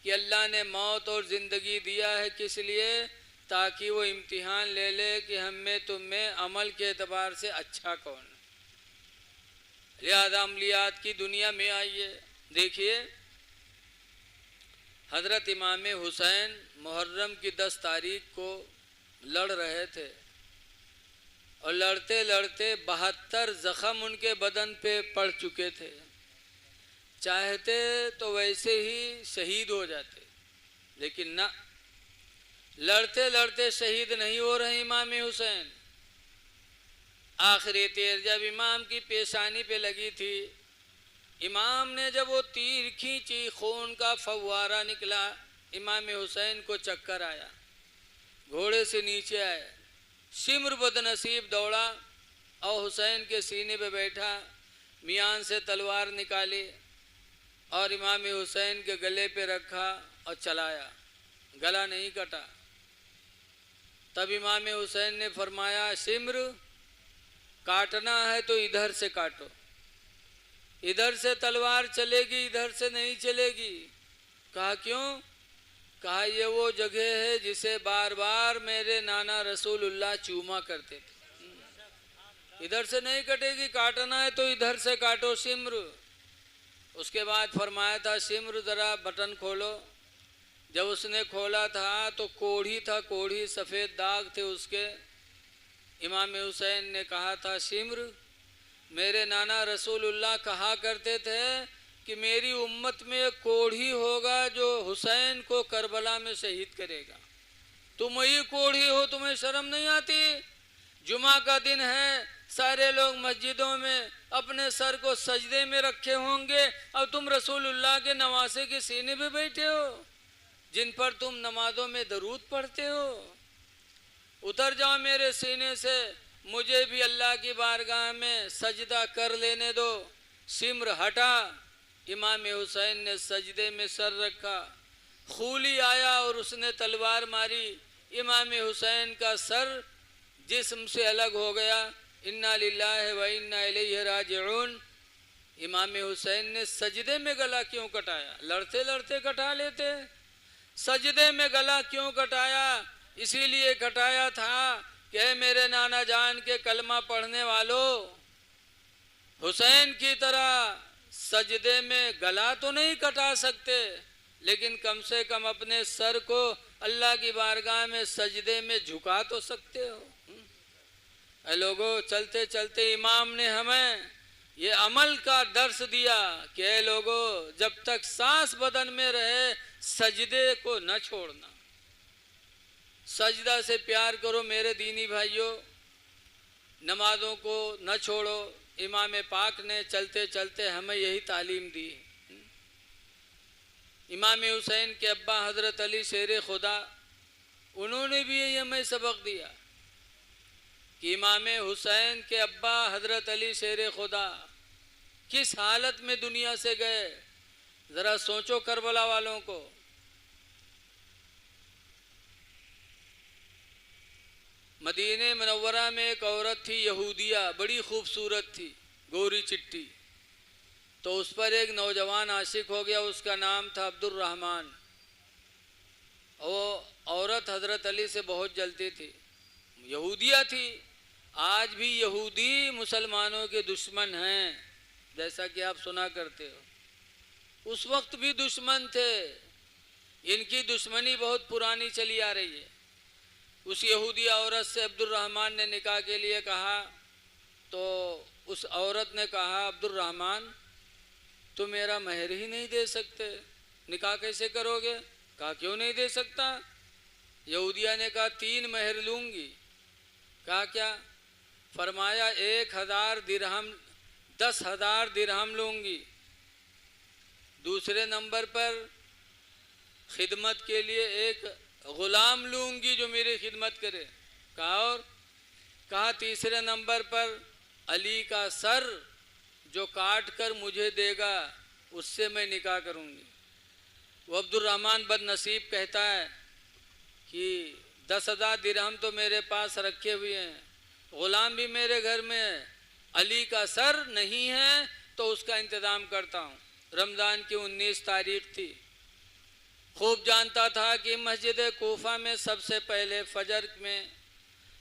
कि अल्लाह ने मौत और ज़िंदगी दिया है किस लिए? ताकि वो इम्तिहान ले ले कि हम में तुम में अमल के एतबार से अच्छा कौन। लिहाजा अमलियात की दुनिया में आइए, देखिए हज़रत इमाम हुसैन मुहर्रम की 10 तारीख को लड़ रहे थे और लड़ते लड़ते 72 ज़ख़म उनके बदन पे पड़ चुके थे। चाहते तो वैसे ही शहीद हो जाते, लेकिन ना, लड़ते लड़ते शहीद नहीं हो रहे इमाम हुसैन। आखिरी तीर जब इमाम की पेशानी पे लगी थी, इमाम ने जब वो तीर खींची, खून का फव्वारा निकला, इमाम हुसैन को चक्कर आया, घोड़े से नीचे आए, शिम्र बदनसीब दौड़ा और हुसैन के सीने पे बैठा, मियान से तलवार निकाली और इमाम हुसैन के गले पे रखा और चलाया, गला नहीं कटा। तब इमाम हुसैन ने फरमाया, शिम्र काटना है तो इधर से काटो, इधर से तलवार चलेगी, इधर से नहीं चलेगी। कहा क्यों? कहा ये वो जगह है जिसे बार बार मेरे नाना रसूलुल्लाह चूमा करते थे, इधर से नहीं कटेगी, काटना है तो इधर से काटो शिम्र। उसके बाद फरमाया था, शिम्र ज़रा बटन खोलो। जब उसने खोला था तो कोढ़ी था, कोढ़ी सफ़ेद दाग थे उसके। इमाम हुसैन ने कहा था, शिम्र मेरे नाना रसूलुल्लाह कहा करते थे कि मेरी उम्मत में एक कोढ़ी होगा जो हुसैन को करबला में शहीद करेगा। तुम वही कोढ़ी हो, तुम्हें शर्म नहीं आती? जुमा का दिन है, सारे लोग मस्जिदों में अपने सर को सजदे में रखे होंगे और तुम रसूलुल्लाह के नवासे के सीने पे बैठे हो, जिन पर तुम नमाजों में दरूद पढ़ते हो। उतर जाओ मेरे सीने से, मुझे भी अल्लाह की बारगाह में सजदा कर लेने दो। शिम्र हटा, इमाम हुसैन ने सजदे में सर रखा, खूली आया और उसने तलवार मारी, इमाम हुसैन का सर जिस्म से अलग हो गया। इन्ना लिल्लाहि व इन्ना इलैहि राजिऊन। इमाम हुसैन ने सजदे में गला क्यों कटाया? लड़ते लड़ते कटा लेते, सजदे में गला क्यों कटाया? इसीलिए कटाया था कि मेरे नाना जान के कलमा पढ़ने वालों, हुसैन की तरह सजदे में गला तो नहीं कटा सकते, लेकिन कम से कम अपने सर को अल्लाह की बारगाह में सजदे में झुका तो सकते हो। लोगों, चलते चलते इमाम ने हमें ये अमल का दर्स दिया कि लोगों, जब तक सांस बदन में रहे सजदे को न छोड़ना, सजदा से प्यार करो मेरे दीनी भाइयों, नमाजों को न छोड़ो। इमाम पाक ने चलते चलते हमें यही तालीम दी। इमाम हुसैन के अब्बा हज़रत अली शेर खुदा, उन्होंने भी यही हमें सबक दिया कि इमाम हुसैन के अब्बा हज़रत अली शेर खुदा किस हालत में दुनिया से गए, ज़रा सोचो करबला वालों को। मदीने मुनव्वरा में एक औरत थी यहूदिया, बड़ी खूबसूरत थी, गोरी चिट्टी। तो उस पर एक नौजवान आशिक हो गया, उसका नाम था अब्दुर्रहमान। वो औरत हज़रत अली से बहुत जलती थी, यहूदिया थी। आज भी यहूदी मुसलमानों के दुश्मन हैं, जैसा कि आप सुना करते हो। उस वक्त भी दुश्मन थे, इनकी दुश्मनी बहुत पुरानी चली आ रही है। उस यहूदिया औरत से अब्दुर्रहमान ने निकाह के लिए कहा, तो उस औरत ने कहा, अब्दुर्रहमान तुम मेरा महर ही नहीं दे सकते, निकाह कैसे करोगे? कहा क्यों नहीं दे सकता? यहूदिया ने कहा 3 महर लूँगी। कहा क्या? फरमाया 1000 दिरहम, 10,000 दिरहम लूँगी। दूसरे नंबर पर खिदमत के लिए एक ग़ुलाम लूँगी जो मेरी खिदमत करे। कहा और? कहा तीसरे नंबर पर अली का सर जो काट कर मुझे देगा उससे मैं निकाह करूँगी। वो अब्दुर्रहमान बदनसीब कहता है कि 10,000 दिरहम तो मेरे पास रखे हुए हैं, ग़ुलाम भी मेरे घर में है, अली का सर नहीं है तो उसका इंतज़ाम करता हूँ। रमज़ान की 19 तारीख थी। खूब जानता था कि मस्जिद कूफा में सबसे पहले फजर में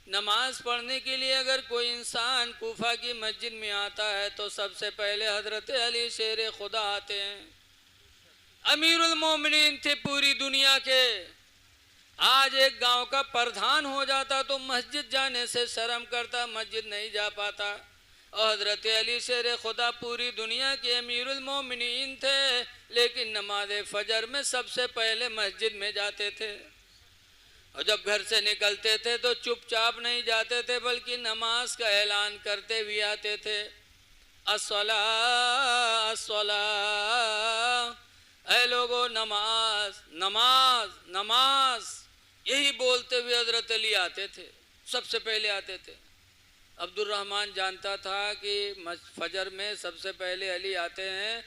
नमाज पढ़ने के लिए अगर कोई इंसान कूफा की मस्जिद में आता है तो सबसे पहले हज़रत अली शेर खुदा आते हैं। अमीरुल मोमिनीन थे पूरी दुनिया के। आज एक गांव का प्रधान हो जाता तो मस्जिद जाने से शर्म करता, मस्जिद नहीं जा पाता। और हज़रत अली शेर खुदा पूरी दुनिया के अमीरुल मोमिनीन थे, लेकिन नमाज फजर में सबसे पहले मस्जिद में जाते थे। और जब घर से निकलते थे तो चुपचाप नहीं जाते थे, बल्कि नमाज का ऐलान करते हुए आते थे। अस्सला अस्सला, ऐ लोगो नमाज नमाज नमाज, यही बोलते हुए हज़रत अली आते थे, सबसे पहले आते थे। अब्दुर्रहमान जानता था कि फजर में सबसे पहले अली आते हैं,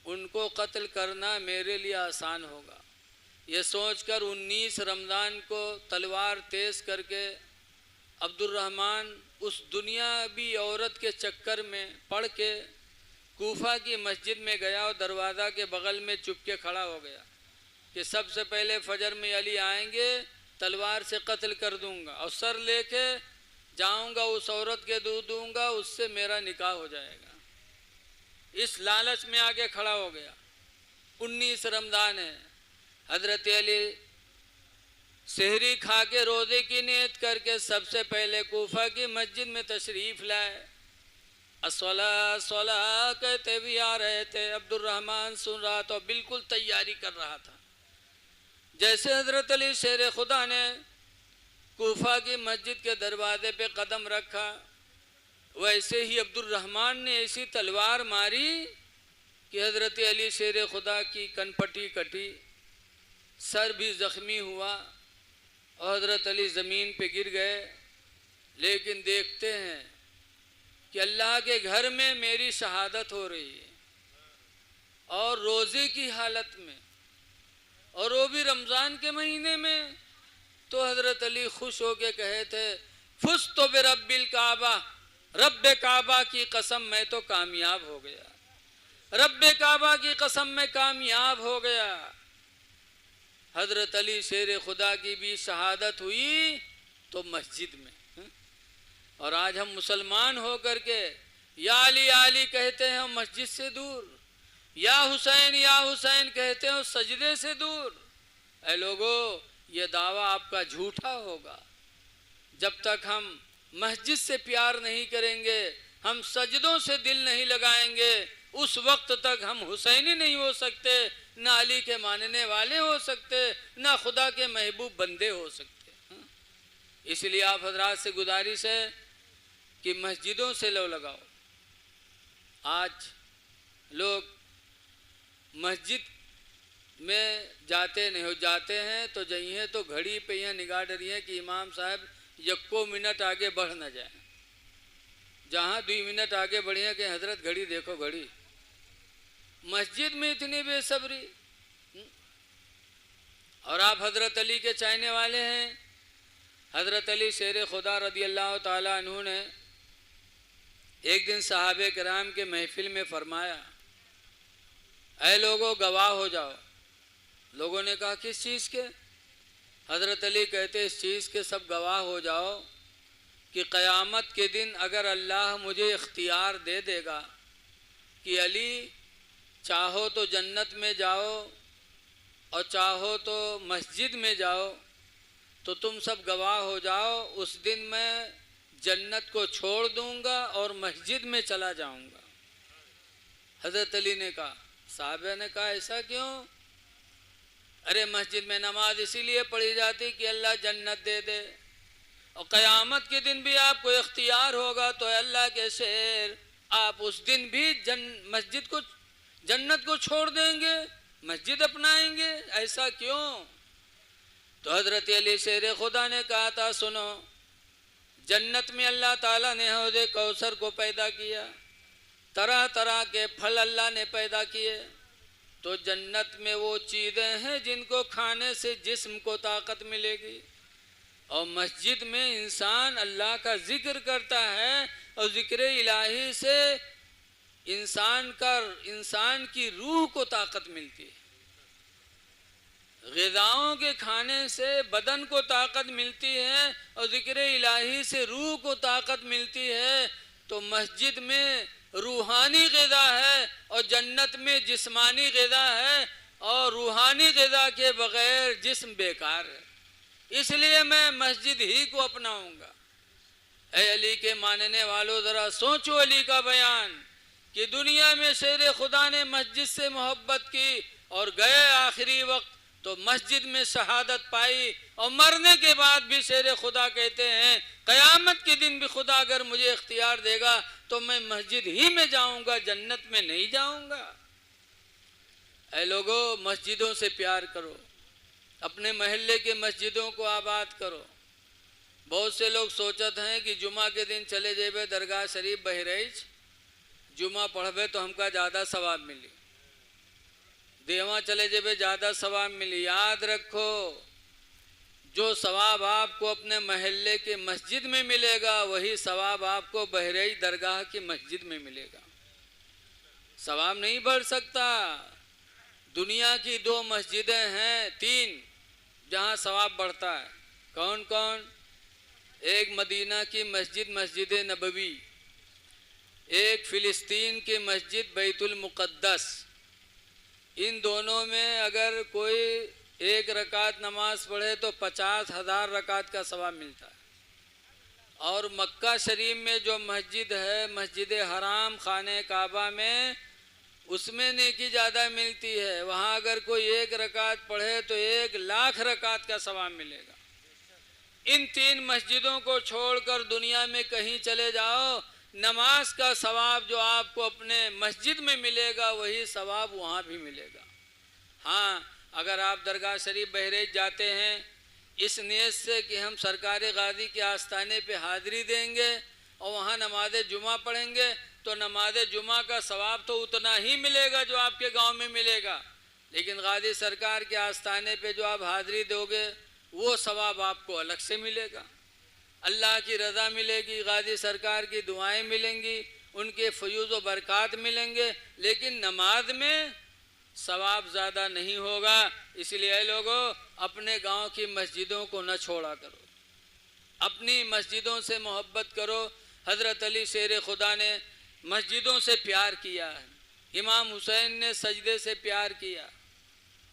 उनको कत्ल करना मेरे लिए आसान होगा। ये सोचकर 19 रमज़ान को तलवार तेज़ करके अब्दुर्रहमान उस दुनियावी औरत के चक्कर में पड़ के कूफा की मस्जिद में गया और दरवाज़ा के बगल में चुपके खड़ा हो गया कि सबसे पहले फजर में अली आएंगे, तलवार से कत्ल कर दूंगा और सर लेके जाऊंगा, उस औरत के दूध दूंगा, उससे मेरा निकाह हो जाएगा। इस लालच में आके खड़ा हो गया। 19 रमज़ान है। हज़रत अली सहरी खा के रोज़े की नियत करके सबसे पहले कूफा की मस्जिद में तशरीफ़ लाए। अस्सला अस्सला कहते भी आ रहे थे। अब्दुर्रहमान सुन रहा था, बिल्कुल तैयारी कर रहा था। जैसे हज़रत अली शेर खुदा ने कूफा की मस्जिद के दरवाजे पे कदम रखा, वैसे ही अब्दुर्रहमान ने ऐसी तलवार मारी कि हज़रत अली शेर खुदा की कनपटी कटी, सर भी ज़ख्मी हुआ और हज़रत अली ज़मीन पे गिर गए। लेकिन देखते हैं कि अल्लाह के घर में मेरी शहादत हो रही है और रोज़े की हालत में, और वो भी रमज़ान के महीने में। तो हज़रत अली खुश होके कहे थे, फुस तो बिरब्बिल काबा, रब्बे काबा की कसम मैं तो कामयाब हो गया, रब्बे काबा की कसम मैं कामयाब हो गया। हज़रत अली शेर खुदा की भी शहादत हुई तो मस्जिद में। और आज हम मुसलमान हो कर के या अली कहते हैं मस्जिद से दूर, या हुसैन कहते हैं सजदे से दूर। ऐ लोगो, ये दावा आपका झूठा होगा। जब तक हम मस्जिद से प्यार नहीं करेंगे, हम सजदों से दिल नहीं लगाएंगे, उस वक्त तक हम हुसैनी नहीं हो सकते, ना अली के मानने वाले हो सकते, ना खुदा के महबूब बंदे हो सकते। इसलिए आप हजरात से गुजारिश है कि मस्जिदों से लो लगाओ। आज लोग मस्जिद में जाते नहीं हो, जाते हैं तो जइए तो घड़ी पे यहाँ निगाह डरी है कि इमाम साहब यक्को मिनट आगे बढ़ न जाए। जहाँ 2 मिनट आगे बढ़िए कि हजरत घड़ी देखो घड़ी। मस्जिद में इतनी बेसब्री। और आप हजरत अली के चाहने वाले हैं। हजरत अली शेर खुदा रदी अल्लाह ताला अन्हु ने एक दिन सहाबे किराम के महफिल में फरमाया, ऐ लोगों गवाह हो जाओ। लोगों ने कहा किस चीज़ के? हज़रत अली कहते इस चीज़ के सब गवाह हो जाओ कि क़यामत के दिन अगर अल्लाह मुझे इख्तियार दे देगा कि अली चाहो तो जन्नत में जाओ और चाहो तो मस्जिद में जाओ, तो तुम सब गवाह हो जाओ, उस दिन मैं जन्नत को छोड़ दूंगा और मस्जिद में चला जाऊंगा। हज़रत अली ने कहा, साहबा ने कहा ऐसा क्यों? अरे मस्जिद में नमाज इसीलिए पढ़ी जाती कि अल्लाह जन्नत दे दे, और क़यामत के दिन भी आपको इख्तियार होगा तो अल्लाह के शेर आप उस दिन भी मस्जिद को जन्नत को छोड़ देंगे, मस्जिद अपनाएंगे, ऐसा क्यों? तो हज़रत अली शेर खुदा ने कहा था, सुनो, जन्नत में अल्लाह ताला ने हौज़े कौसर को पैदा किया, तरह तरह के फल अल्लाह ने पैदा किए। तो जन्नत में वो चीज़ें हैं जिनको खाने से जिस्म को ताकत मिलेगी। और मस्जिद में इंसान अल्लाह का जिक्र करता है और जिक्र इलाही से इंसान की रूह को ताकत मिलती है। ग़िज़ाओं के खाने से बदन को ताकत मिलती है और जिक्र इलाही से रूह को ताकत मिलती है। तो मस्जिद में रूहानी ग़िज़ा है और जन्नत में जिस्मानी ग़िज़ा है, और रूहानी ग़िज़ा के बग़ैर जिस्म बेकार है। इसलिए मैं मस्जिद ही को अपनाऊंगा। ऐ अली के मानने वालों, ज़रा सोचो अली का बयान कि दुनिया में शेर खुदा ने मस्जिद से मोहब्बत की और गए आखिरी वक्त तो मस्जिद में शहादत पाई, और मरने के बाद भी शेर खुदा कहते हैं क़यामत के दिन भी खुदा अगर मुझे इख्तियार देगा तो मैं मस्जिद ही में जाऊंगा, जन्नत में नहीं जाऊंगा। ऐ लोगों, मस्जिदों से प्यार करो, अपने महल्ले के मस्जिदों को आबाद करो। बहुत से लोग सोचते हैं कि जुमा के दिन चले जेबे दरगाह शरीफ बहराइच, जुमा पढ़बे तो हमका ज़्यादा सवाब मिली, देवा चले जेबे ज़्यादा सवाब मिली। याद रखो, जो सवाब आपको अपने महल्ले के मस्जिद में मिलेगा वही सवाब आपको बहराइच दरगाह की मस्जिद में मिलेगा। सवाब नहीं बढ़ सकता। दुनिया की 2 मस्जिदें हैं, 3 जहाँ सवाब बढ़ता है। कौन कौन? एक मदीना की मस्जिद मस्जिद नबवी, एक फ़िलिस्तीन की मस्जिद बैतुल मुक़द्दस। इन दोनों में अगर कोई एक रकात नमाज पढ़े तो 50,000 रकात का सवाब मिलता है। और मक्का शरीफ में जो मस्जिद है, मस्जिद हराम खाने काबा में, उसमें नेकी ज़्यादा मिलती है। वहाँ अगर कोई एक रकात पढ़े तो 1,00,000 रकात का सवाब मिलेगा। इन 3 मस्जिदों को छोड़कर दुनिया में कहीं चले जाओ, नमाज का सवाब जो आपको अपने मस्जिद में मिलेगा वही सवाब वहाँ भी मिलेगा। हाँ, अगर आप दरगाह शरीफ बहराइच जाते हैं इस नियत से कि हम सरकार गाजी के आस्थाने पे हाज़िरी देंगे और वहाँ नमाज जुमा पढ़ेंगे, तो नमाज जुमा का सवाब तो उतना ही मिलेगा जो आपके गांव में मिलेगा, लेकिन गाजी सरकार के आस्थाने पे जो आप हाज़िरी दोगे वो सवाब आपको अलग से मिलेगा। अल्लाह की रज़ा मिलेगी, गाजी सरकार की दुआएं मिलेंगी, उनके फयूज़ व बरक़ात मिलेंगे, लेकिन नमाज में सवाब ज़्यादा नहीं होगा। इसलिए लोगों, अपने गांव की मस्जिदों को न छोड़ा करो, अपनी मस्जिदों से मोहब्बत करो। हज़रत अली शेर खुदा ने मस्जिदों से प्यार किया है, इमाम हुसैन ने सजदे से प्यार किया।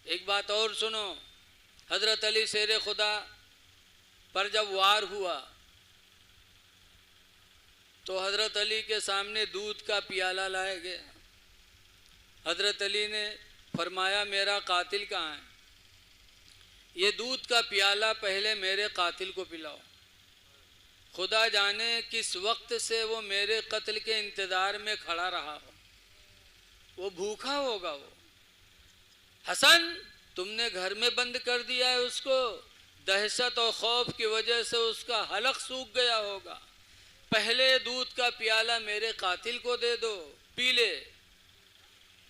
एक बात और सुनो, हज़रत अली शेर खुदा पर जब वार हुआ तो हज़रत अली के सामने दूध का प्याला लाया गया। हज़रत अली ने फरमाया मेरा कातिल कहाँ है? ये दूध का प्याला पहले मेरे कातिल को पिलाओ। खुदा जाने किस वक्त से वो मेरे कत्ल के इंतज़ार में खड़ा रहा हो, वो भूखा होगा। वो हसन, तुमने घर में बंद कर दिया है उसको, दहशत और खौफ की वजह से उसका हलक सूख गया होगा। पहले दूध का प्याला मेरे कातिल को दे दो, पी ले।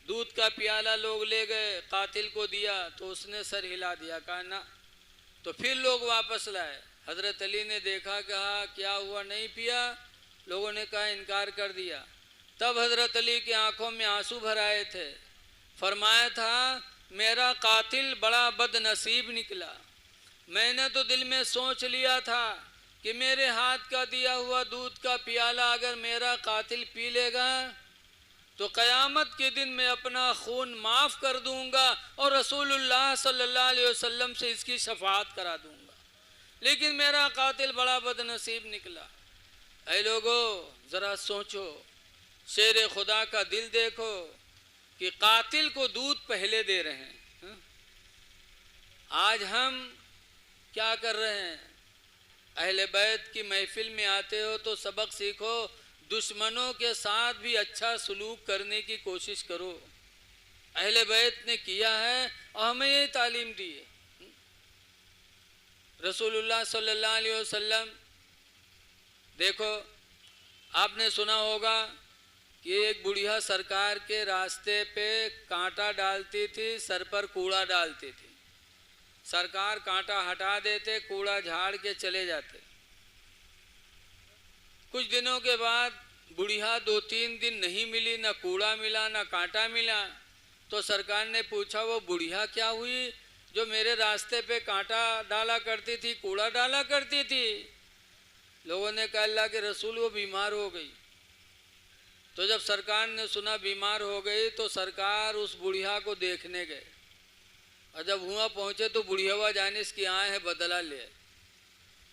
दूध का प्याला लोग ले गए, कातिल को दिया तो उसने सर हिला दिया, कहा ना। तो फिर लोग वापस लाए। हज़रत अली ने देखा, कहा क्या हुआ, नहीं पिया? लोगों ने कहा इनकार कर दिया। तब हज़रत अली की आंखों में आंसू भर आए थे। फरमाया था मेरा कातिल बड़ा बदनसीब निकला। मैंने तो दिल में सोच लिया था कि मेरे हाथ का दिया हुआ दूध का प्याला अगर मेरा कातिल पी लेगा तो क़यामत के दिन मैं अपना खून माफ़ कर दूंगा और रसूलुल्लाह सल्लल्लाहु अलैहि वसल्लम से इसकी शफाअत करा दूंगा, लेकिन मेरा कातिल बड़ा बदनसीब निकला। ऐ लोगों, ज़रा सोचो, शेर खुदा का दिल देखो कि कातिल को दूध पहले दे रहे हैं। आज हम क्या कर रहे हैं? अहले बैत की महफिल में आते हो तो सबक सीखो, दुश्मनों के साथ भी अच्छा सलूक करने की कोशिश करो। अहले बैत ने किया है और हमें ये तालीम दी है। रसूलुल्लाह सल्लल्लाहु अलैहि वसल्लम, देखो आपने सुना होगा कि एक बुढ़िया सरकार के रास्ते पे कांटा डालती थी, सर पर कूड़ा डालती थी। सरकार कांटा हटा देते, कूड़ा झाड़ के चले जाते। कुछ दिनों के बाद बुढ़िया 2-3 दिन नहीं मिली, ना कूड़ा मिला ना कांटा मिला। तो सरकार ने पूछा वो बुढ़िया क्या हुई जो मेरे रास्ते पे कांटा डाला करती थी, कूड़ा डाला करती थी? लोगों ने कहा अल्लाह के रसूल वो बीमार हो गई। तो जब सरकार ने सुना बीमार हो गई तो सरकार उस बुढ़िया को देखने गए, और जब वहाँ पहुँचे तो बुढ़िया जानिस की आए है बदला ले।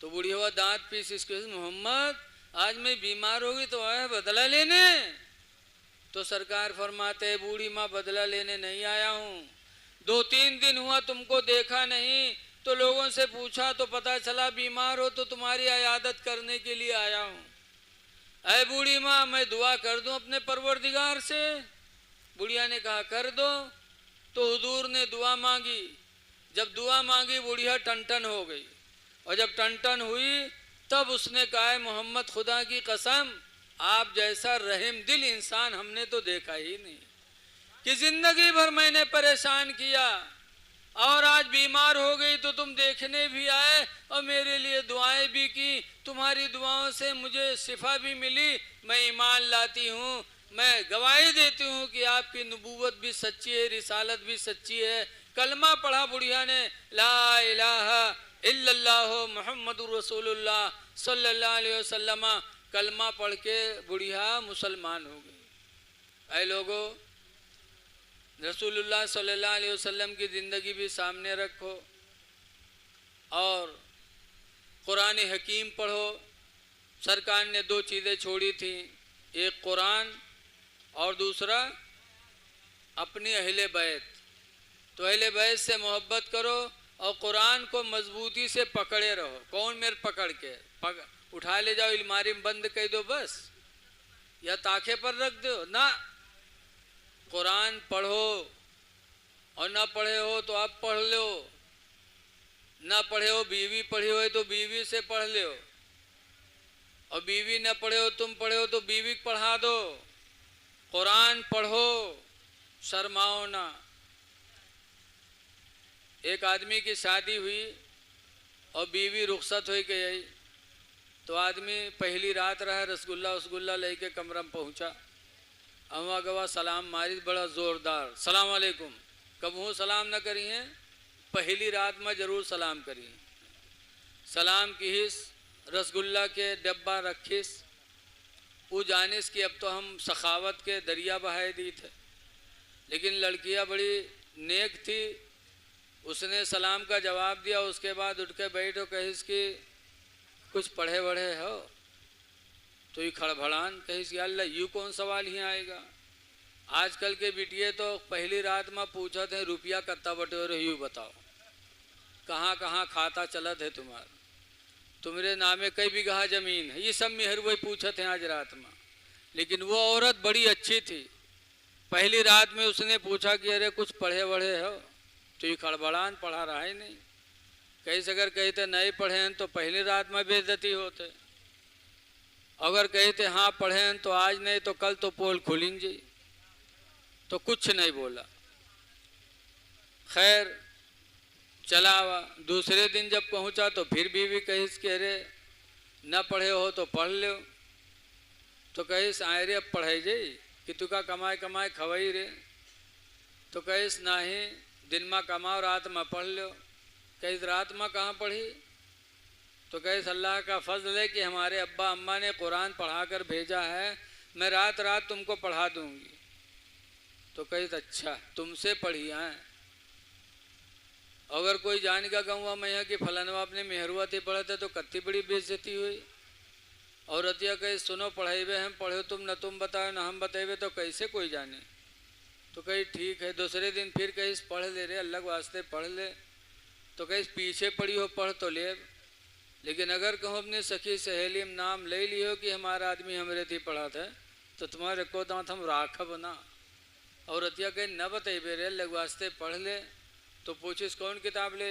तो बुढ़िया दांत पीस इसके, मोहम्मद आज मैं बीमार हो गई तो आया है बदला लेने? तो सरकार फरमाते बूढ़ी माँ बदला लेने नहीं आया हूँ, 2-3 दिन हुआ तुमको देखा नहीं, तो लोगों से पूछा तो पता चला बीमार हो, तो तुम्हारी इयादत करने के लिए आया हूँ। अरे बूढ़ी माँ मैं दुआ कर दूं अपने परवरदिगार से? बुढ़िया ने कहा कर दो। तो हुजूर ने दुआ मांगी। जब दुआ मांगी बुढ़िया टन हो गई, और जब टन हुई तब उसने कहा मोहम्मद खुदा की कसम आप जैसा रहम दिल इंसान हमने तो देखा ही नहीं, कि जिंदगी भर मैंने परेशान किया और आज बीमार हो गई तो तुम देखने भी आए और मेरे लिए दुआएं भी की, तुम्हारी दुआओं से मुझे शिफा भी मिली। मैं ईमान लाती हूँ, मैं गवाही देती हूँ कि आपकी नबूवत भी सच्ची है, रिसालत भी सच्ची है। कलमा पढ़ा बुढ़िया ने, ला इलाहा इल्लल्लाह मुहम्मदुर रसूलुल्लाह सल्लल्लाहु अलैहि वसल्लम। कलमा पढ़ के बुढ़िया मुसलमान हो गई। ऐ लोगों, रसूलुल्लाह सल्लल्लाहु अलैहि वसल्लम की ज़िंदगी भी सामने रखो और कुरान हकीम पढ़ो। सरकार ने 2 चीज़ें छोड़ी थी, एक कुरान और दूसरा अपनी अहले बैत। तो अहले बैत से मोहब्बत करो और कुरान को मजबूती से पकड़े रहो। कौन मेरे पकड़ के उठा ले जाओ, अलमारी में बंद कर दो बस, या ताखे पर रख दो ना। कुरान पढ़ो, और ना पढ़े हो तो आप पढ़ लो, ना पढ़े हो बीवी पढ़ी हो तो बीवी से पढ़ लो, और बीवी ना पढ़े हो तुम पढ़े हो तो बीवी को पढ़ा दो। कुरान पढ़ो, शर्माओ ना। एक आदमी की शादी हुई और बीवी रुखसत हो गई, तो आदमी पहली रात रहा, रसगुल्ला लेके कमरा में पहुंचा, अवा गवा सलाम मारी बड़ा जोरदार, सलाम अलैकुम। कबहू सलाम न करी हैं, पहली रात में जरूर सलाम करी। सलाम कीस, रसगुल्ला के डब्बा रखीस, वो जानिस कि अब तो हम सखावत के दरिया बहाए दी थे। लेकिन लड़कियां बड़ी नेक थी, उसने सलाम का जवाब दिया। उसके बाद उठ के बैठो, कहिस कि कुछ पढ़े बढ़े हो? तो ये खड़भड़ान कहिस कि अल्लाह यूँ कौन सवाल ही आएगा। आजकल के बिटिए तो पहली रात में पूछत है रुपया कत्ता बटे हो यूँ बताओ, कहाँ कहाँ खाता चलत है तुम्हारा, तुम्हारे नामे कई बीघा जमीन है, ये सब मेहर वही पूछत हैं आज रात में। लेकिन वो औरत बड़ी अच्छी थी, पहली रात में उसने पूछा कि अरे कुछ पढ़े बढ़े हो? तो ये खड़बड़ान पढ़ा रहा ही नहीं। कैसे अगर कहते नहीं पढ़े हैं तो पहली रात में बेइज्जती होते, अगर कहते हाँ पढ़े हैं तो आज नहीं तो कल तो पोल खुलेंगे। तो कुछ नहीं बोला। खैर चला हुआ। दूसरे दिन जब पहुंचा तो फिर बीवी कहिस कि अरे न पढ़े हो तो पढ़ लो। तो कहिस आए रे अब पढ़े जाई कि तुका कमाए कमाए खवाई रे। तो कहिस नहीं, दिन में कमाओ रात में पढ़ लो। कहिस रात में कहाँ पढ़ी? तो कहिस अल्लाह का फजल है कि हमारे अब्बा अम्मा ने कुरान पढ़ा कर भेजा है, मैं रात रात तुमको पढ़ा दूंगी। तो कहिस अच्छा तुमसे पढ़ी हैं। अगर कोई जान का कहूँगा मैं कि फलानवा अपने मेहरुआ थे पढ़े थे तो कत्ती बड़ी बेइज्जती हुई। और रतिया कही सुनो पढ़ेबे हम पढ़ो तुम, न तुम बताओ न हम बतेबे तो कैसे कोई जाने। तो कही ठीक है। दूसरे दिन फिर कहीं पढ़ ले रे, अल्लाह के वास्ते पढ़ ले। तो कहीं पीछे पड़ी हो पढ़ तो ले, लेकिन अगर कहूँ अपनी सखी सहेली में नाम ले लियो कि हमारा आदमी हमारे थी पढ़ा था तो तुम्हारे को दांत हम राखब ना। और रतिया कहीं न बतेबे रे, अल्लाह के वास्ते पढ़ ले। तो पूछिस कौन किताब ले?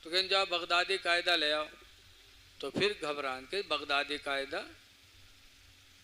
तो कहीं जाओ बगदादी कायदा ले आओ। तो फिर घबरान के बगदादी कायदा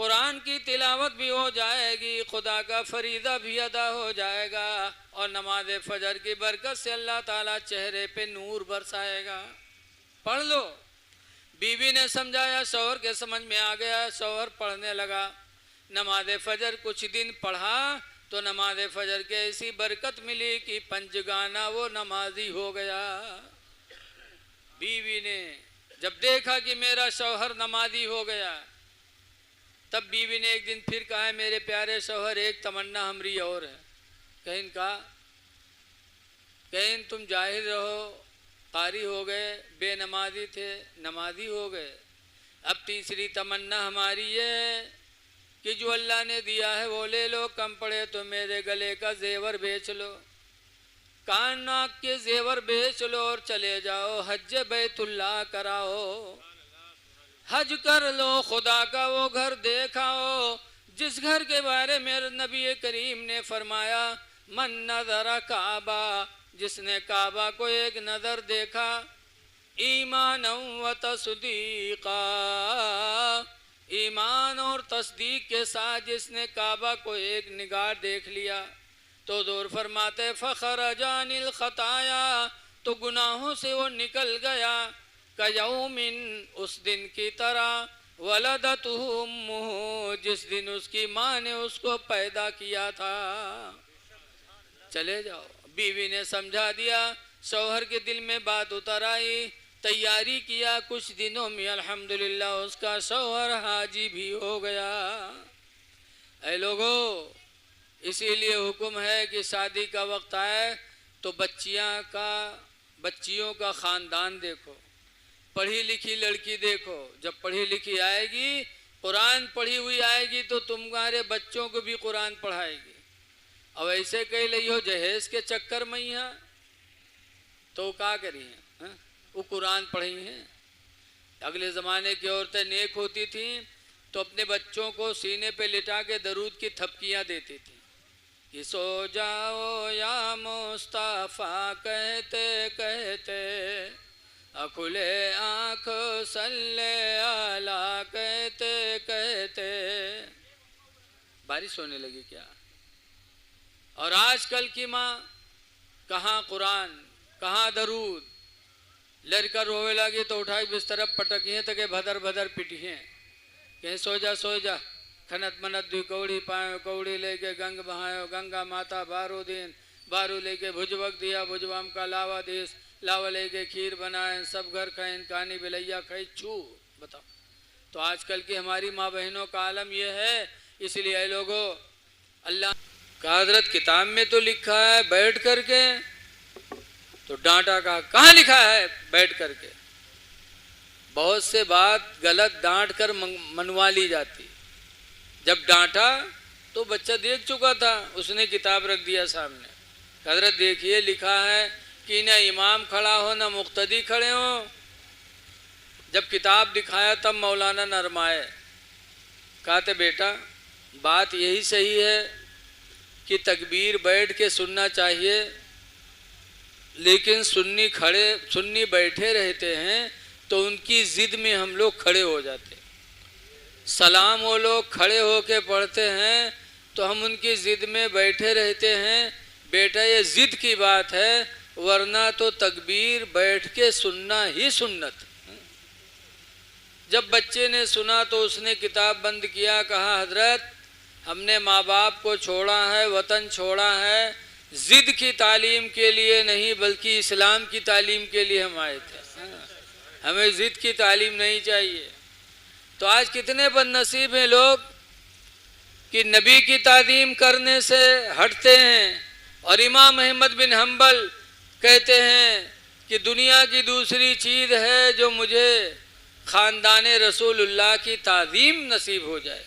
कुरान की तिलावत भी हो जाएगी, खुदा का फरीदा भी अदा हो जाएगा और नमाज फजर की बरकत से अल्लाह ताला चेहरे पे नूर बरसाएगा। पढ़ लो। बीवी ने समझाया, शौहर के समझ में आ गया, शौहर पढ़ने लगा। नमाज फजर कुछ दिन पढ़ा तो नमाज फजर के ऐसी बरकत मिली कि पंचगाना वो नमाजी हो गया। बीवी ने जब देखा कि मेरा शौहर नमाजी हो गया, तब बीवी ने एक दिन फिर कहा, मेरे प्यारे शौहर एक तमन्ना हमारी और है। कहीं का कहीं तुम जाहिर रहो, कारी हो गए, बेनमाजी थे, नमाजी हो गए। अब तीसरी तमन्ना हमारी ये है कि जो अल्लाह ने दिया है वो ले लो, कम पड़े तो मेरे गले का जेवर बेच लो, कान नाक के जेवर बेच लो और चले जाओ हज बैतुल्लाह कराओ, हज कर लो, खुदा का वो घर देखाओ जिस घर के बारे में नबी करीम ने फरमाया, मन नज़र काबा, जिसने काबा को एक नज़र देखा, ईमान व तस्दीक़ा, ईमान और तस्दीक के साथ जिसने काबा को एक निगाह देख लिया, तो दूर फरमाते फ़खरजानिल खताया, तो गुनाहों से वो निकल गया, कयौमिन, उस दिन की तरह, वलदतहु उम्मुहु, जिस दिन उसकी माँ ने उसको पैदा किया था। चले जाओ। बीवी ने समझा दिया, शौहर के दिल में बात उतर आई, तैयारी किया, कुछ दिनों में अल्हम्दुलिल्लाह उसका शौहर हाजी भी हो गया। ऐ लोगो, इसीलिए हुक्म है कि शादी का वक्त आए तो बच्चियों का ख़ानदान देखो, पढ़ी लिखी लड़की देखो। जब पढ़ी लिखी आएगी, कुरान पढ़ी हुई आएगी तो तुम्हारे बच्चों को भी कुरान पढ़ाएगी। अब ऐसे कह ली हो जहेज के चक्कर में ही है तो क्या करी है, वो कुरान पढ़ी हैं। अगले ज़माने की औरतें नेक होती थीं तो अपने बच्चों को सीने पे लिटा के दरूद की थपकियाँ देती थी कि सो जाओ या मुस्तफ़ा कहते कहते, अखुले आँख सल्ले आला कहते कहते। बारिश होने लगी क्या? और आजकल की माँ कहाँ कुरान, कहाँ दरूद, लड़का रोवे लगी तो उठाई बिस्तर पटकिए तक भदर भदर पिटिए, कहीं सो जा, खनत मनत दुई कौड़ी पायो, कौड़ी लेके गंग बहायो, गंगा माता बारो दिन, बारू लेके भुजवक दिया, भुजवाम का लावा देश, लावा लेके खीर बनाए, सब घर खाए, कानी बिलैया खाई छू। बताओ, तो आजकल की हमारी माँ बहनों का आलम यह है। इसलिए लोगों, अल्लाह का हजरत किताब में तो लिखा है बैठ करके, तो डांटा कहाँ लिखा है बैठ करके? बहुत से बात गलत डांट कर मनवा ली जाती। जब डांटा तो बच्चा देख चुका था, उसने किताब रख दिया सामने, हजरत देखिए लिखा है कि न इमाम खड़ा हो न मुक्तदी खड़े हो। जब किताब दिखाया तब मौलाना नरमाए, कहते बेटा बात यही सही है कि तकबीर बैठ के सुनना चाहिए, लेकिन सुन्नी बैठे रहते हैं तो उनकी ज़िद में हम लोग खड़े हो जाते। सलाम वो लोग खड़े होके पढ़ते हैं तो हम उनकी ज़िद में बैठे रहते हैं। बेटा ये ज़िद की बात है, वरना तो तकबीर बैठ के सुनना ही सुन्नत। जब बच्चे ने सुना तो उसने किताब बंद किया, कहा हजरत हमने माँ बाप को छोड़ा है, वतन छोड़ा है, ज़िद की तालीम के लिए नहीं बल्कि इस्लाम की तालीम के लिए हम आए थे। हमें ज़िद की तालीम नहीं चाहिए। तो आज कितने बदनसीब हैं लोग कि नबी की तालीम करने से हटते हैं। और इमाम अहमद बिन हम्बल कहते हैं कि दुनिया की दूसरी चीज़ है जो मुझे ख़ानदान रसूलुल्लाह की ताज़ीम नसीब हो जाए।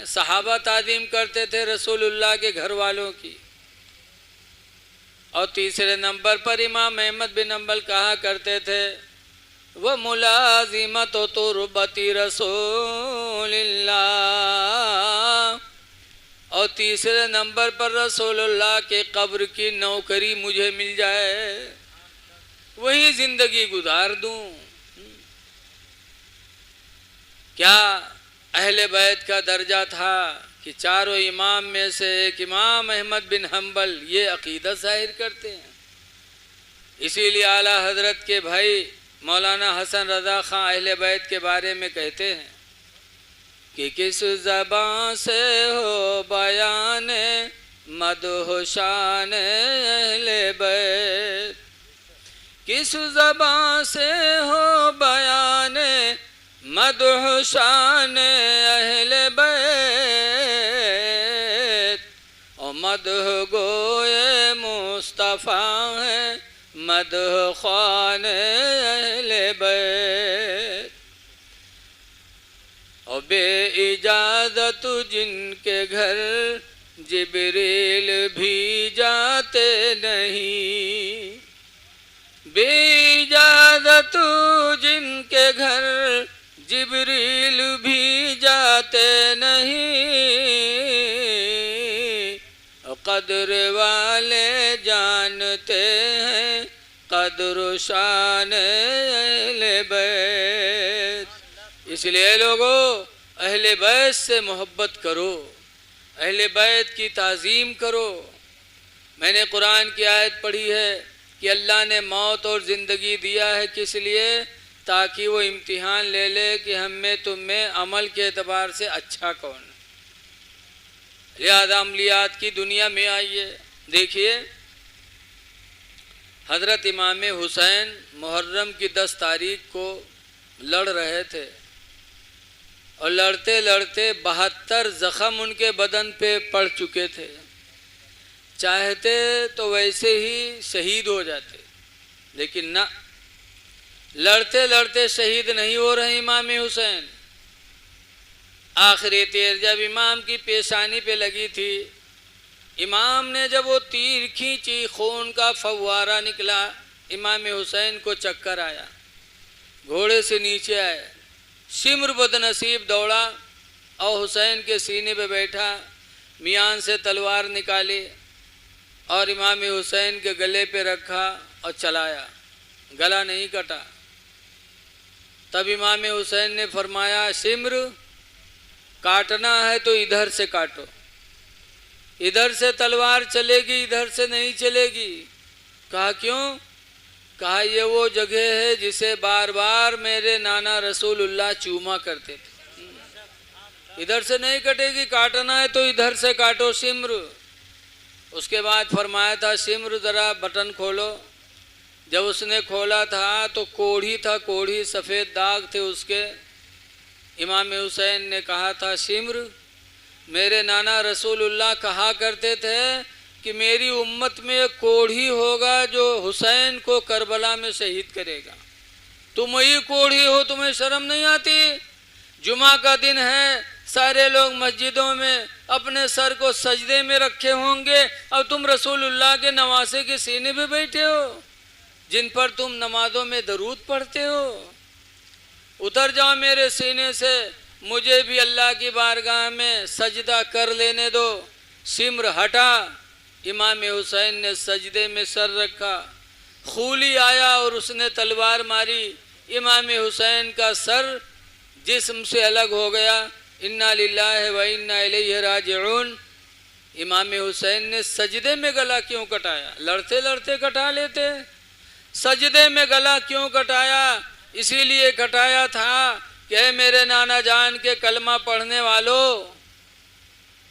सहाबा ताज़ीम करते थे रसूलुल्लाह के घर वालों की। और तीसरे नंबर पर इमाम अहमद बिन हम्बल कहा करते थे, वह मुलाजिमत तुरबती रसूलिल्लाह, और तीसरे नंबर पर रसूलुल्लाह के कब्र की नौकरी मुझे मिल जाए, वही ज़िंदगी गुजार दूँ। क्या अहले बैत का दर्जा था कि चारों इमाम में से एक इमाम अहमद बिन हम्बल ये अकीदत जाहिर करते हैं। इसीलिए आला हजरत के भाई मौलाना हसन रज़ा ख़ां अहले बैत के बारे में कहते हैं कि किस ज़बान से हो बयान मदह शान अहले बैत, किस ज़बान से हो बयान मदह शान अहले बैत, और मदह गोए मुस्तफ़ा है मदह ख़ान अहले बैत, और बे इजाज़त जिनके घर जिब्रील भी जाते नहीं, बे इजाज़त जिनके घर जिब्रील भी जाते नहीं, कदर वाले जानते हैं कदर शान अहले बैत। इसलिए लोगों अहले बैत से मोहब्बत करो, अहले बैत की ताज़ीम करो। मैंने कुरान की आयत पढ़ी है कि अल्लाह ने मौत और ज़िंदगी दिया है किस लिए, ताकि वो इम्तिहान ले ले कि हम में तुम में अमल के एतबार से अच्छा कौन। लिहाजा अमलियात की दुनिया में आइए, देखिए हज़रत इमाम हुसैन मुहर्रम की 10 तारीख को लड़ रहे थे और लड़ते लड़ते 72 ज़ख़म उनके बदन पे पड़ चुके थे। चाहते तो वैसे ही शहीद हो जाते, लेकिन ना, लड़ते लड़ते शहीद नहीं हो रहे इमाम हुसैन। आखिरी तीर जब इमाम की पेशानी पे लगी थी, इमाम ने जब वो तीर खींची, खून का फव्वारा निकला, इमाम हुसैन को चक्कर आया, घोड़े से नीचे आए, शिम्र बदनसीब दौड़ा और हुसैन के सीने पे बैठा, मियान से तलवार निकाली और इमाम हुसैन के गले पे रखा और चलाया, गला नहीं कटा। तब इमाम हुसैन ने फरमाया, शिम्र काटना है तो इधर से काटो, इधर से तलवार चलेगी, इधर से नहीं चलेगी। कहा क्यों? कहा ये वो जगह है जिसे बार बार मेरे नाना रसूलुल्लाह चूमा करते थे, इधर से नहीं कटेगी, काटना है तो इधर से काटो शिम्र। उसके बाद फरमाया था, शिम्र ज़रा बटन खोलो। जब उसने खोला था तो कोढ़ी था, कोढ़ी सफ़ेद दाग थे उसके। इमाम हुसैन ने कहा था, शिम्र मेरे नाना रसूलुल्लाह कहा करते थे कि मेरी उम्मत में एक कोढ़ी होगा जो हुसैन को करबला में शहीद करेगा। तुम वही कोढ़ी हो, तुम्हें शर्म नहीं आती? जुमा का दिन है, सारे लोग मस्जिदों में अपने सर को सजदे में रखे होंगे और तुम रसूलुल्लाह के नवासे के सीने पे बैठे हो, जिन पर तुम नमाजों में दरूद पढ़ते हो। उतर जाओ मेरे सीने से, मुझे भी अल्लाह की बारगाह में सजदा कर लेने दो। शिम्र हटा, इमाम हुसैन ने सजदे में सर रखा, खूली आया और उसने तलवार मारी, इमाम हुसैन का सर जिस्म से अलग हो गया। इन्ना लिल्लाहि व इन्ना इलैहि राजिऊन। इमाम हुसैन ने सजदे में गला क्यों कटाया? लड़ते लड़ते कटा लेते, सजदे में गला क्यों कटाया? इसीलिए कटाया था कि मेरे नाना जान के कलमा पढ़ने वालों,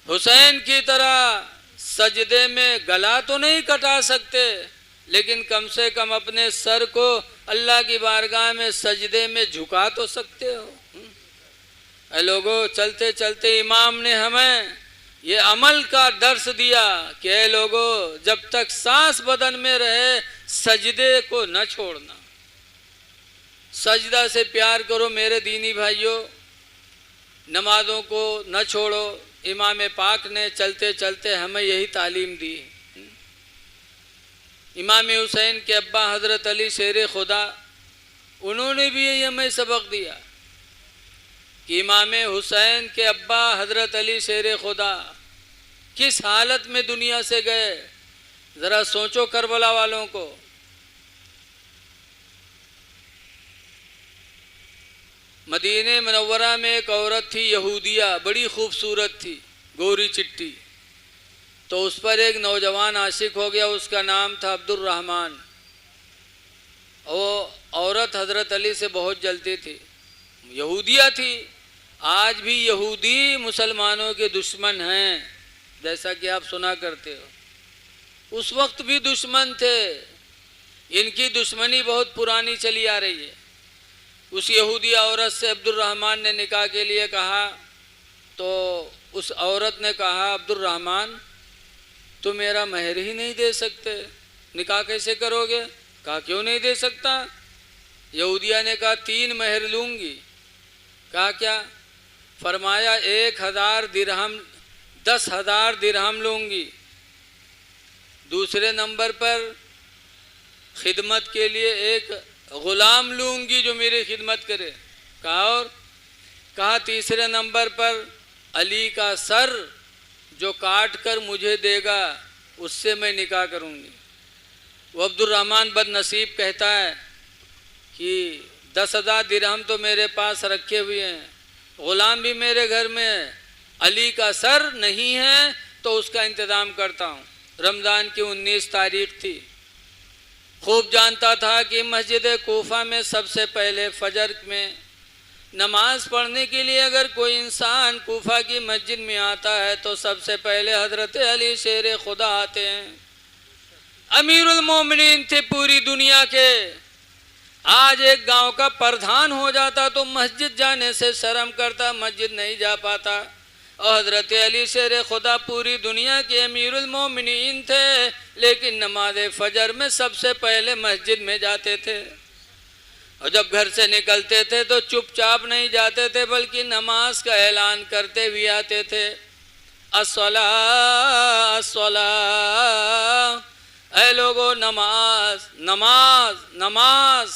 हुसैन की तरह सजदे में गला तो नहीं कटा सकते, लेकिन कम से कम अपने सर को अल्लाह की बारगाह में सजदे में झुका तो सकते हो। लोगों, चलते चलते इमाम ने हमें ये अमल का दर्स दिया कि लोगों, जब तक सांस बदन में रहे सजदे को न छोड़ना, सजदा से प्यार करो मेरे दीनी भाइयों, नमाजों को न छोड़ो। इमाम पाक ने चलते चलते हमें यही तालीम दी। इमाम हुसैन के अब्बा हज़रत अली शेर खुदा, उन्होंने भी यही हमें सबक दिया कि इमाम हुसैन के अब्बा हज़रत अली शेर खुदा किस हालत में दुनिया से गए, ज़रा सोचो करबला वालों को। मदीने मुनव्वरा में एक औरत थी यहूदिया, बड़ी खूबसूरत थी, गोरी चिट्टी। तो उस पर एक नौजवान आशिक हो गया, उसका नाम था अब्दुल रहमान। वो औरत हज़रत अली से बहुत जलती थी, यहूदिया थी। आज भी यहूदी मुसलमानों के दुश्मन हैं, जैसा कि आप सुना करते हो। उस वक्त भी दुश्मन थे, इनकी दुश्मनी बहुत पुरानी चली आ रही है। उस यहूदी औरत से अब्दुल रहमान ने निकाह के लिए कहा, तो उस औरत ने कहा, अब्दुल रहमान तो मेरा महर ही नहीं दे सकते, निकाह कैसे करोगे? कहा क्यों नहीं दे सकता? यहूदिया ने कहा 3 महर लूँगी। कहा क्या? फरमाया 1000 दिरहम, 10,000 दिरहम लूँगी। दूसरे नंबर पर खिदमत के लिए एक ग़ुलाम लूँगी जो मेरी खिदमत करे। कहा और? कहा तीसरे नंबर पर अली का सर जो काट कर मुझे देगा, उससे मैं निकाह करूँगी। वो अब्दुल रहमान बदनसीब कहता है कि 10,000 दिरहम तो मेरे पास रखे हुए हैं, ग़ुलाम भी मेरे घर में है, अली का सर नहीं है तो उसका इंतज़ाम करता हूँ। रमज़ान की 19 तारीख थी। खूब जानता था कि मस्जिद कूफा में सबसे पहले फजर में नमाज पढ़ने के लिए अगर कोई इंसान कूफा की मस्जिद में आता है तो सबसे पहले हज़रत अली शेर खुदा आते हैं। अमीरुल मोमिनीन थे पूरी दुनिया के। आज एक गांव का प्रधान हो जाता तो मस्जिद जाने से शर्म करता, मस्जिद नहीं जा पाता। और हज़रत अली शेर खुदा पूरी दुनिया के अमीरुल मोमिनीन थे, लेकिन नमाज फजर में सबसे पहले मस्जिद में जाते थे। और जब घर से निकलते थे तो चुपचाप नहीं जाते थे, बल्कि नमाज का ऐलान करते हुए आते थे, अस्सला अस्सला, ऐ लोगो नमाज नमाज नमाज,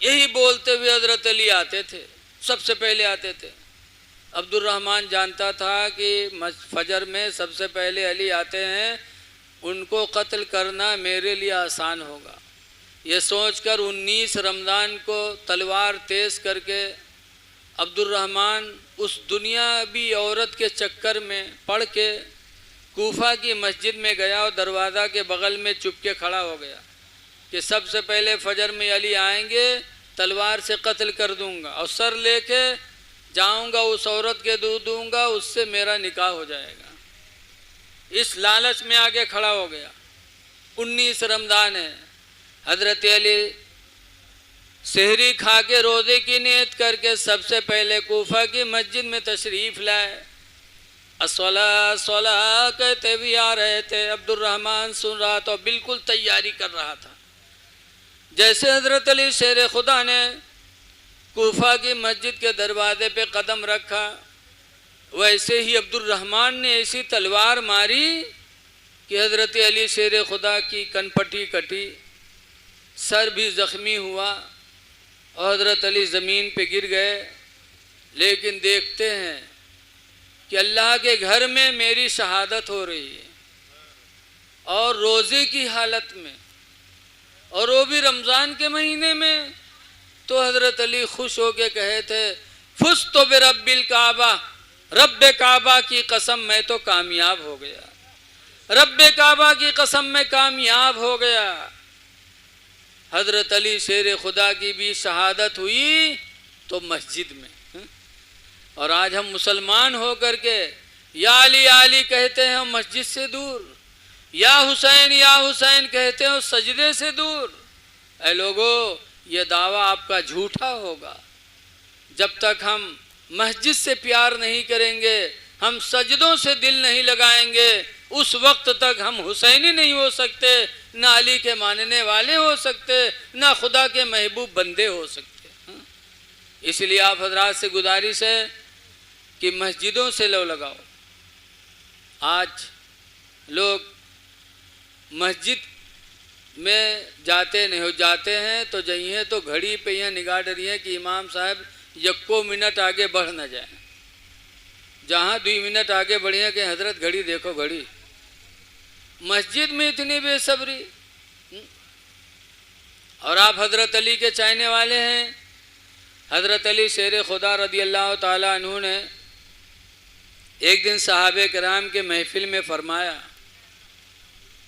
यही बोलते हुए हज़रत अली आते थे, सबसे पहले आते थे। अब्दुल रहमान जानता था कि फजर में सबसे पहले अली आते हैं, उनको कत्ल करना मेरे लिए आसान होगा। ये सोचकर 19 रमज़ान को तलवार तेज़ करके अब्दुल रहमान उस दुनियावी औरत के चक्कर में पड़ के कूफा की मस्जिद में गया और दरवाज़ा के बगल में चुपके खड़ा हो गया कि सबसे पहले फजर में अली आएंगे, तलवार से कत्ल कर दूंगा और सर लेके जाऊंगा, उस औरत के दूध दूंगा, उससे मेरा निकाह हो जाएगा। इस लालच में आगे खड़ा हो गया। 19 रमज़ान है। हज़रत अली सहरी खा के रोज़े की नियत करके सबसे पहले कूफा की मस्जिद में तशरीफ़ लाए। अस्सला अस्सला कहते भी आ रहे थे। अब्दुल रहमान सुन रहा था, बिल्कुल तैयारी कर रहा था। जैसे हज़रत अली शेर खुदा ने कूफा की मस्जिद के दरवाजे पे कदम रखा, वैसे ही अब्दुल रहमान ने ऐसी तलवार मारी कि हज़रत अली शेर खुदा की कनपटी कटी, सर भी ज़ख्मी हुआ और हज़रत अली ज़मीन पे गिर गए। लेकिन देखते हैं कि अल्लाह के घर में मेरी शहादत हो रही है और रोज़े की हालत में, और वो भी रमज़ान के महीने में। तो हज़रत अली खुश होके कहे थे, फुज़्तु बिरब्बिल काबा, रब्बे काबा की कसम मैं तो कामयाब हो गया, रब्बे काबा की कसम मैं कामयाब हो गया। हज़रत अली शेर खुदा की भी शहादत हुई तो मस्जिद में। और आज हम मुसलमान हो करके या अली कहते हैं मस्जिद से दूर, या हुसैन कहते हैं सजदे से दूर। ऐ लोगों, ये दावा आपका झूठा होगा। जब तक हम मस्जिद से प्यार नहीं करेंगे, हम सजदों से दिल नहीं लगाएंगे, उस वक्त तक हम हुसैनी नहीं हो सकते, ना अली के मानने वाले हो सकते, ना खुदा के महबूब बंदे हो सकते। इसलिए आप हजरात से गुजारिश है कि मस्जिदों से लो लगाओ। आज लोग मस्जिद में जाते नहीं हो, जाते हैं तो जाइए तो घड़ी पे यहाँ निगाह डरी है कि इमाम साहब यक्को मिनट आगे बढ़ न जाए। जहाँ 2 मिनट आगे बढ़िए कि हजरत घड़ी देखो घड़ी। मस्जिद में इतनी बेसब्री। और आप हजरत अली के चाहने वाले हैं, हज़रत अली शेर खुदा रदी अल्लाह ताला अन्हु ने एक दिन सहाबे किराम के महफिल में फरमाया,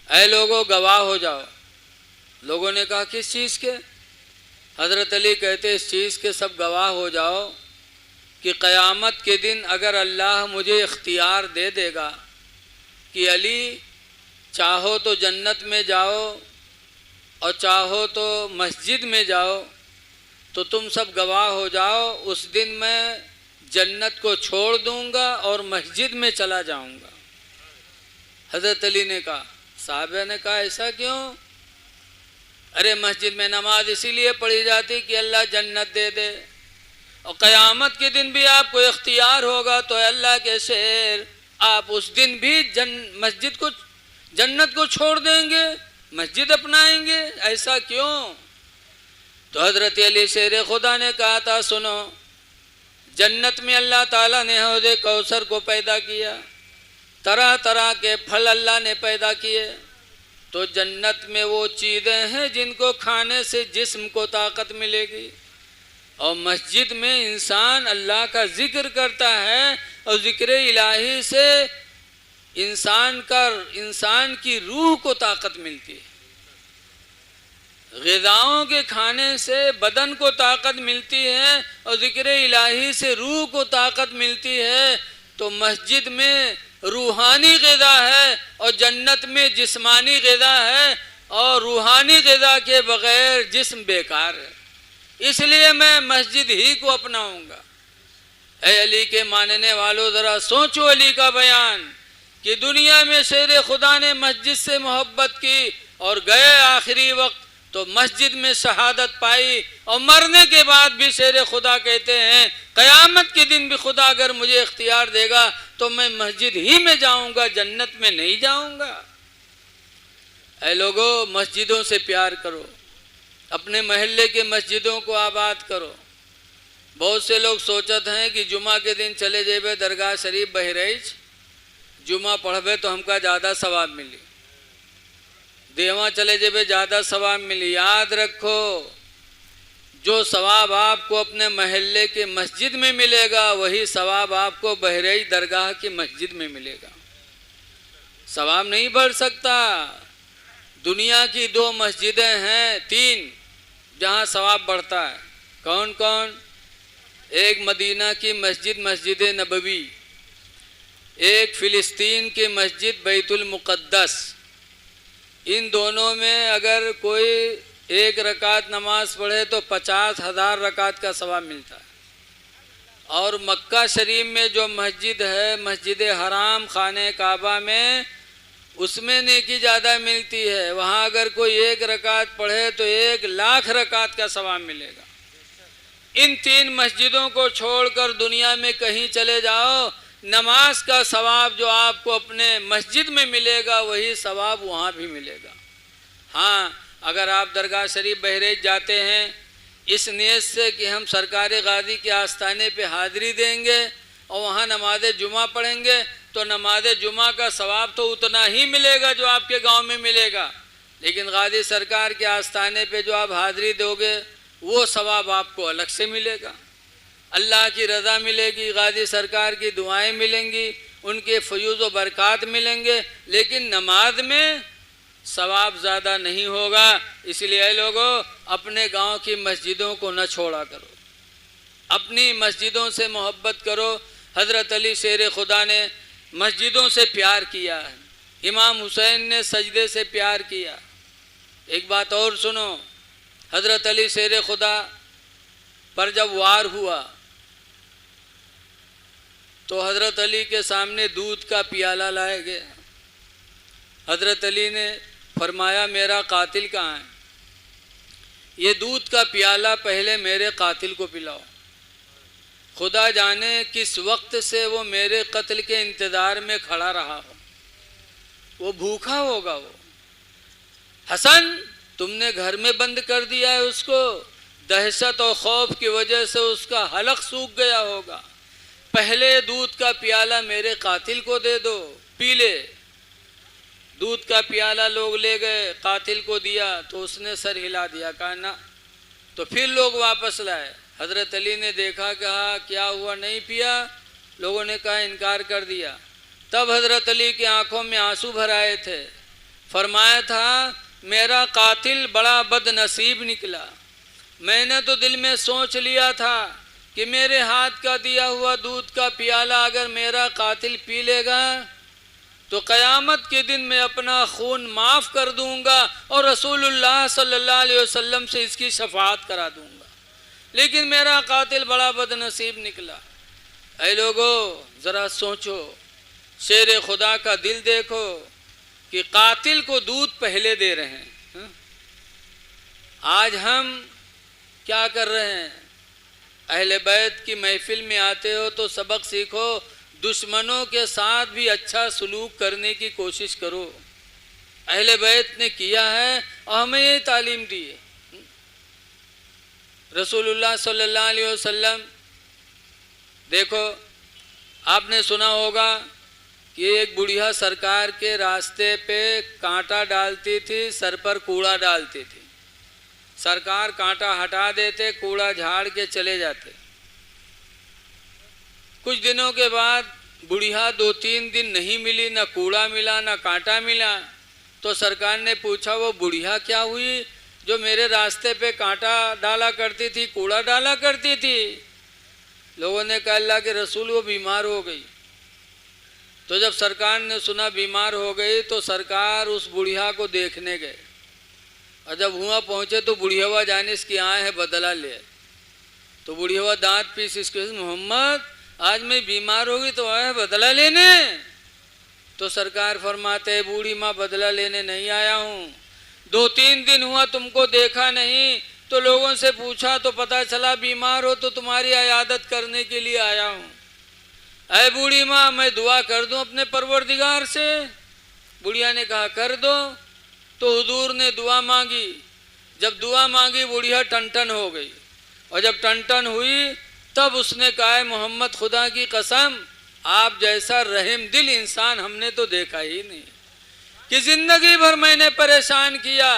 ऐ लोगों गवाह हो जाओ। लोगों ने कहा किस चीज़ के? हज़रत अली कहते इस चीज़ के सब गवाह हो जाओ कि क़यामत के दिन अगर अल्लाह मुझे इख्तियार दे देगा कि अली चाहो तो जन्नत में जाओ और चाहो तो मस्जिद में जाओ, तो तुम सब गवाह हो जाओ उस दिन मैं जन्नत को छोड़ दूंगा और मस्जिद में चला जाऊंगा। हज़रत अली ने कहा, साहबा ने कहा ऐसा क्यों? अरे मस्जिद में नमाज इसीलिए पढ़ी जाती कि अल्लाह जन्नत दे दे, और क़यामत के दिन भी आपको इख्तियार होगा तो अल्लाह के शेर आप उस दिन भी मस्जिद को जन्नत को छोड़ देंगे, मस्जिद अपनाएंगे, ऐसा क्यों? तो हज़रत अली शेर खुदा ने कहा था, सुनो, जन्नत में अल्लाह ताला ने हौज़े कौसर को पैदा किया, तरह तरह के फल अल्लाह ने पैदा किए, तो जन्नत में वो चीज़ें हैं जिनको खाने से जिस्म को ताकत मिलेगी, और मस्जिद में इंसान अल्लाह का जिक्र करता है और जिक्र इलाही से इंसान की रूह को ताकत मिलती है। ग़िज़ाओं के खाने से बदन को ताकत मिलती है और जिक्र इलाही से रूह को ताकत मिलती है। तो मस्जिद में रूहानी ग़िज़ा है और जन्नत में जिस्मानी ग़िज़ा है, और रूहानी ग़िज़ा के बग़ैर जिस्म बेकार है, इसलिए मैं मस्जिद ही को अपनाऊंगा। ऐ अली के मानने वालों ज़रा सोचो अली का बयान कि दुनिया में शेर खुदा ने मस्जिद से मोहब्बत की और गए आखिरी वक्त तो मस्जिद में शहादत पाई, और मरने के बाद भी शेर खुदा कहते हैं क़यामत के दिन भी खुदा अगर मुझे इख्तियार देगा तो मैं मस्जिद ही में जाऊंगा, जन्नत में नहीं जाऊंगा। ऐ लोगों, मस्जिदों से प्यार करो, अपने महल्ले के मस्जिदों को आबाद करो। बहुत से लोग सोचते हैं कि जुमा के दिन चले जेबे दरगाह शरीफ बहराइच, जुमा पढ़बे तो हमका ज़्यादा सवाब मिली, देवा चले जेबे ज़्यादा सवाब मिली। याद रखो, जो सवाब आपको अपने महल्ले के मस्जिद में मिलेगा वही सवाब आपको बहराइच दरगाह की मस्जिद में मिलेगा। सवाब नहीं बढ़ सकता। दुनिया की 2 मस्जिदें हैं, 3 जहाँ सवाब बढ़ता है। कौन कौन? एक मदीना की मस्जिद मस्जिद नबवी, एक फ़िलिस्तीन की मस्जिद बैतुल मुक़द्दस। इन दोनों में अगर कोई एक रकात नमाज पढ़े तो 50,000 रकात का सवाब मिलता है। और मक्का शरीफ में जो मस्जिद है, मस्जिद हराम खाने काबा में, उसमें नेकी ज़्यादा मिलती है। वहाँ अगर कोई एक रकात पढ़े तो 1,00,000 रकात का सवाब मिलेगा। इन 3 मस्जिदों को छोड़कर दुनिया में कहीं चले जाओ, नमाज का सवाब जो आपको अपने मस्जिद में मिलेगा वही सवाब वहाँ भी मिलेगा। हाँ, अगर आप दरगाह शरीफ बहराइच जाते हैं इस नियत से कि हम सरकार गाजी के आस्थाने पे हाज़िरी देंगे और वहाँ नमाज जुमा पढ़ेंगे, तो नमाज जुमा का सवाब तो उतना ही मिलेगा जो आपके गांव में मिलेगा, लेकिन गाजी सरकार के आस्थाने पे जो आप हाज़िरी दोगे वो सवाब आपको अलग से मिलेगा। अल्लाह की रज़ा मिलेगी, गाजी सरकार की दुआएं मिलेंगी, उनके फयूज़ व बरक़ात मिलेंगे, लेकिन नमाज में सवाब ज़्यादा नहीं होगा। इसलिए लोगों, अपने गांव की मस्जिदों को न छोड़ा करो, अपनी मस्जिदों से मोहब्बत करो। हज़रत अली शेर खुदा ने मस्जिदों से प्यार किया है, इमाम हुसैन ने सजदे से प्यार किया। एक बात और सुनो, हज़रत अली शेर खुदा पर जब वार हुआ तो हज़रत अली के सामने दूध का प्याला लाया गया। हज़रत अली ने फरमाया मेरा कातिल कहाँ है? ये दूध का प्याला पहले मेरे कातिल को पिलाओ। खुदा जाने किस वक्त से वो मेरे कत्ल के इंतज़ार में खड़ा रहा हो, वो भूखा होगा। वो हसन, तुमने घर में बंद कर दिया है उसको, दहशत और खौफ की वजह से उसका हलक सूख गया होगा। पहले दूध का प्याला मेरे कातिल को दे दो, पी ले। दूध का प्याला लोग ले गए, कातिल को दिया तो उसने सर हिला दिया, कहा ना। तो फिर लोग वापस लाए, हजरत अली ने देखा, कहा क्या हुआ, नहीं पिया? लोगों ने कहा इनकार कर दिया। तब हजरत अली की आंखों में आंसू भर आए थे। फरमाया था मेरा कातिल बड़ा बदनसीब निकला। मैंने तो दिल में सोच लिया था कि मेरे हाथ का दिया हुआ दूध का प्याला अगर मेरा कातिल पी लेगा तो क़यामत के दिन मैं अपना खून माफ़ कर दूंगा और रसूलुल्लाह सल्लल्लाहु अलैहि वसल्लम से इसकी शफाअत करा दूंगा, लेकिन मेरा कातिल बड़ा बदनसीब निकला। ऐ लोगों, ज़रा सोचो, शेर खुदा का दिल देखो कि कातिल को दूध पहले दे रहे हैं। आज हम क्या कर रहे हैं? अहले बैत की महफिल में आते हो तो सबक सीखो, दुश्मनों के साथ भी अच्छा सलूक करने की कोशिश करो। अहले बैत ने किया है और हमें ये तालीम दी है। रसूलुल्लाह सल्लल्लाहु अलैहि वसल्लम, देखो आपने सुना होगा कि एक बुढ़िया सरकार के रास्ते पे कांटा डालती थी, सर पर कूड़ा डालती थी। सरकार कांटा हटा देते, कूड़ा झाड़ के चले जाते। कुछ दिनों के बाद बुढ़िया 2-3 दिन नहीं मिली, ना कूड़ा मिला ना कांटा मिला। तो सरकार ने पूछा वो बुढ़िया क्या हुई जो मेरे रास्ते पे कांटा डाला करती थी, कूड़ा डाला करती थी? लोगों ने कहा अल्लाह के रसूल वो बीमार हो गई। तो जब सरकार ने सुना बीमार हो गई तो सरकार उस बुढ़िया को देखने गए और जब वहाँ पहुँचे तो बुढ़िया जानिस की आए है बदला ले। तो बुढ़िया दांत पीस इसके, मोहम्मद आज मैं बीमार होगी तो आया है बदला लेने? तो सरकार फरमाते बूढ़ी माँ बदला लेने नहीं आया हूँ, 2-3 दिन हुआ तुमको देखा नहीं, तो लोगों से पूछा तो पता चला बीमार हो तो तुम्हारी इयादत करने के लिए आया हूँ। अरे बूढ़ी माँ मैं दुआ कर दूं अपने परवरदिगार से? बुढ़िया ने कहा कर दो। तो हुजूर ने दुआ मांगी। जब दुआ मांगी बुढ़िया टन हो गई और जब टन हुई तब उसने कहा मोहम्मद खुदा की कसम आप जैसा रहम दिल इंसान हमने तो देखा ही नहीं, कि जिंदगी भर मैंने परेशान किया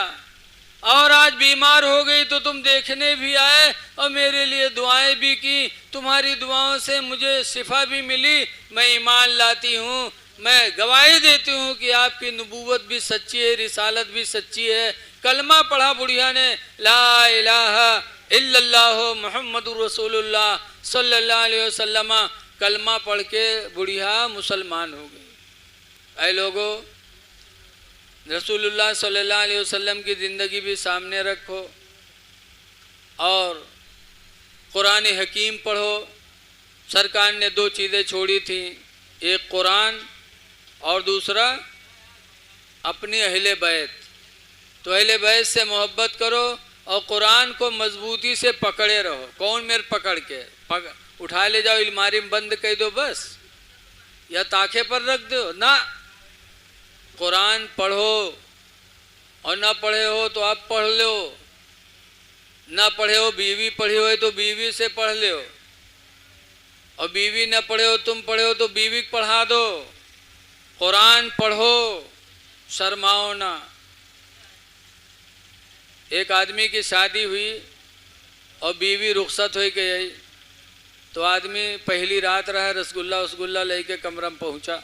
और आज बीमार हो गई तो तुम देखने भी आए और मेरे लिए दुआएं भी की, तुम्हारी दुआओं से मुझे शिफा भी मिली। मैं ईमान लाती हूँ, मैं गवाही देती हूँ कि आपकी नबूवत भी सच्ची है, रिसालत भी सच्ची है। कलमा पढ़ा बुढ़िया ने, ला इलाहा इल्लल्लाहु मुहम्मदुर रसूलुल्लाह सल्लल्लाहु अलैहि वसल्लम। कलमा पढ़ के बुढ़िया मुसलमान हो गई। ऐ लोगों, रसूलुल्लाह सल्लल्लाहु अलैहि वसल्लम की ज़िंदगी भी सामने रखो और कुरान हकीम पढ़ो। सरकार ने 2 चीज़ें छोड़ी थी, एक कुरान और दूसरा अपनी अहले बैत। तो अहले बैत से मोहब्बत करो और कुरान को मजबूती से पकड़े रहो। कौन मेरे पकड़ के उठा ले जाओ, अलमारी में बंद कर दो बस, या ताखे पर रख दो ना। कुरान पढ़ो और ना पढ़े हो तो आप पढ़ लो, ना पढ़े हो बीवी पढ़ी हो तो बीवी से पढ़ लो, और बीवी ना पढ़े हो तुम पढ़े हो तो बीवी को पढ़ा दो। कुरान पढ़ो, शर्माओ ना। एक आदमी की शादी हुई और बीवी रुखसत हो गई तो आदमी पहली रात रहा, रसगुल्ला लेके कमरा में पहुंचा।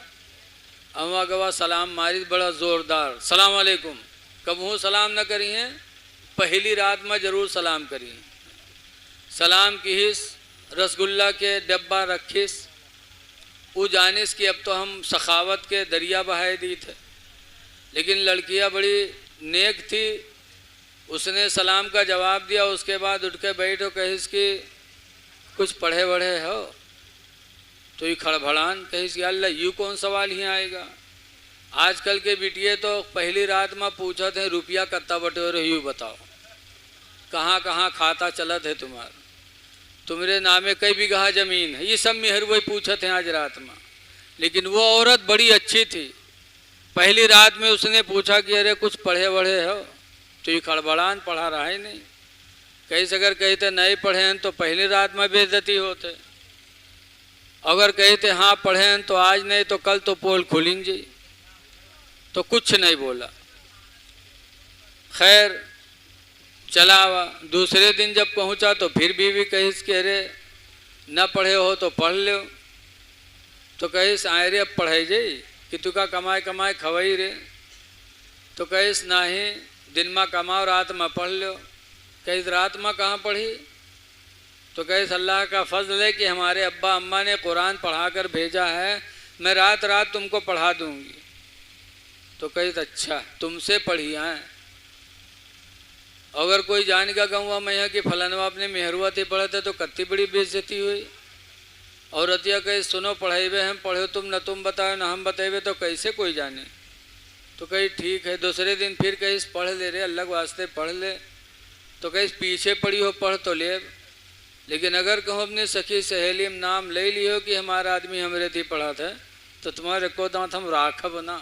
अवा गवा सलाम मारी बड़ा ज़ोरदार, सलाम अलैकुम। कबहू सलाम न करी हैं, पहली रात में ज़रूर सलाम करी। सलाम कीस, रसगुल्ला के डब्बा रखीस। वो जानिस कि अब तो हम सखावत के दरिया बहाए दी थे, लेकिन लड़कियां बड़ी नेक थी, उसने सलाम का जवाब दिया। उसके बाद उठ के बैठो, कहिस कि कुछ पढ़े बढ़े हो? तो ये खड़भड़ान कहिस कि अल्लाह यूँ कौन सवाल ही आएगा। आजकल के बिटिए तो पहली रात में पूछा थे रुपया कत्ता बटे हो यूँ बताओ, कहाँ कहाँ खाता चलत है तुम्हारा, तुम्हारे नामे कई बीघा जमीन है, ये सब मेहर वही पूछे थे आज रात में। लेकिन वो औरत बड़ी अच्छी थी, पहली रात में उसने पूछा कि अरे कुछ पढ़े बढ़े हो? तो ये खड़बड़ान पढ़ा रहा ही नहीं। कैसे अगर कहते नहीं पढ़े हैं तो पहली रात में बेइज्जती होते, अगर कहते हाँ पढ़े हैं तो आज नहीं तो कल तो पोल खुलेंगे। तो कुछ नहीं बोला। खैर चला आवा। दूसरे दिन जब पहुंचा तो फिर बीवी कहिस कि अरे न पढ़े हो तो पढ़ लो। तो कहिस आए रे अब पढ़ाई जाई कि तुका कमाए कमाए खवाई रे। तो कहिस नाही, दिन में कमाओ रात में पढ़ लो। कहिस रात में कहाँ पढ़ी? तो कहिस अल्लाह का फजल है कि हमारे अब्बा अम्मा ने कुरान पढ़ा कर भेजा है, मैं रात रात तुमको पढ़ा दूंगी। तो कहिस अच्छा तुमसे पढ़ी हैं। अगर कोई जान का कहूँगा मैं कि फलानवा अपने मेहरुआ थे पढ़े थे तो कत्ती बड़ी बेइज्जती हुई। और रतिया कही सुनो पढ़ेबे हम पढ़ो तुम न तुम बताओ न हम बताएबे तो कैसे कोई जाने। तो कही ठीक है। दूसरे दिन फिर कही पढ़ ले रे अल्लाह के वास्ते पढ़ ले। तो कही पीछे पढ़ी हो पढ़ तो ले, लेकिन अगर कहूँ अपनी सखी सहेली में नाम ले लियो कि हमारा आदमी हमरे थी पढ़ा था तो तुम्हारे को दांत हम राखब ना।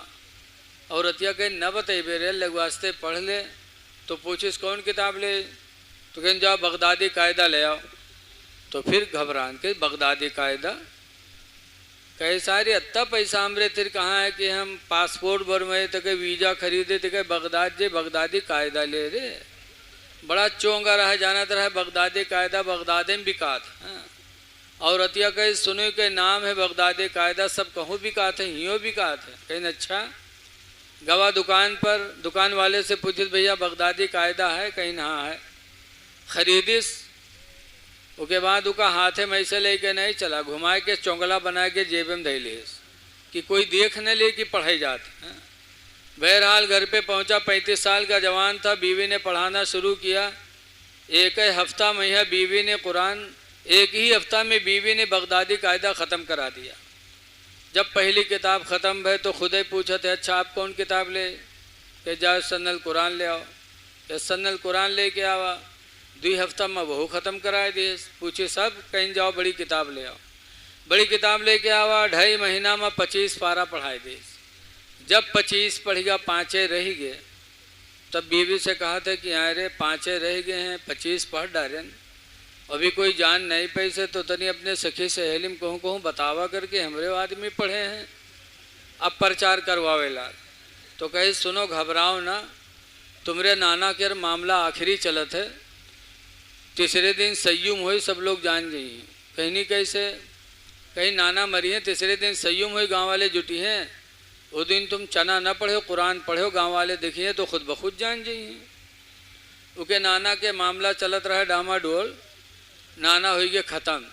और रतिया कही न बताइबे रे अल्लाह के वास्ते पढ़ ले। तो पूछिस कौन किताब ले? तो कहें जाओ बगदादी कायदा ले आओ। तो फिर घबरान के बगदादी कायदा कहे सारी अत्ता पैसा हमरे तिर कहाँ है कि हम पासपोर्ट बनवाए तो कहे वीज़ा खरीदे तो कहे बगदादी कायदा ले रे। बड़ा चोंगा रहा जाना तो रहा बगदादी कायदा बगदादे में बिकात। हाँ। और रतिया कहे सुनो के नाम है बगदादी कायदा सब कहूँ बिकात है हियो बिकात है। कहीं अच्छा गवा दुकान पर दुकान वाले से पूछिस भैया बगदादी कायदा है? कहीं ना है। खरीदिस उसके बाद उसका हाथे में ऐसे लेके नहीं चला घुमाए के चौंगला बना के जेब में धै लिस कि कोई देख न ले कि पढ़ाई जाते। बहरहाल घर पे पहुंचा। 35 साल का जवान था। बीवी ने पढ़ाना शुरू किया। एक ही हफ्ता में यह बीवी ने कुरान एक ही हफ्ता में बीवी ने बगदादी कायदा ख़त्म करा दिया। जब पहली किताब ख़त्म भय तो खुद ही पूछा थे अच्छा आप कौन किताब ले? कि जाओ सन्नल कुरान ले आओ। या सन्नल कुरान ले के आवा। 2 हफ्ता में वह ख़त्म कराए दिए। पूछे सब कहीं जाओ बड़ी किताब ले आओ। बड़ी किताब ले के आवा। 2.5 महीना में 25 पारा पढ़ाए दिए। जब 25 पढ़ेगा 5 रह गए तब बीवी से कहा था कि हाँ रे 5 रह गए हैं 25 पढ़ डाले। अभी कोई जान नहीं पैसे तो तनी अपने सखी सहेली में कहूँ बतावा करके हमरे आदमी पढ़े हैं अब प्रचार करवावेला। तो कहे सुनो घबराओ ना, तुमरे नाना के मामला आखिरी चलत है। तीसरे दिन संयुम हुई सब लोग जान गई हैं। कहीं नहीं कैसे कहीं नाना मरी हैं। तीसरे दिन संयुम हुई गांव वाले जुटी हैं। वो दिन तुम चना न पढ़ो कुरान पढ़ो गांव वाले देखिए तो खुद ब खुद जान जाइए हैं। उनके नाना के मामला चलत रहा डामाडोल। नाना हो गया ख़त्म।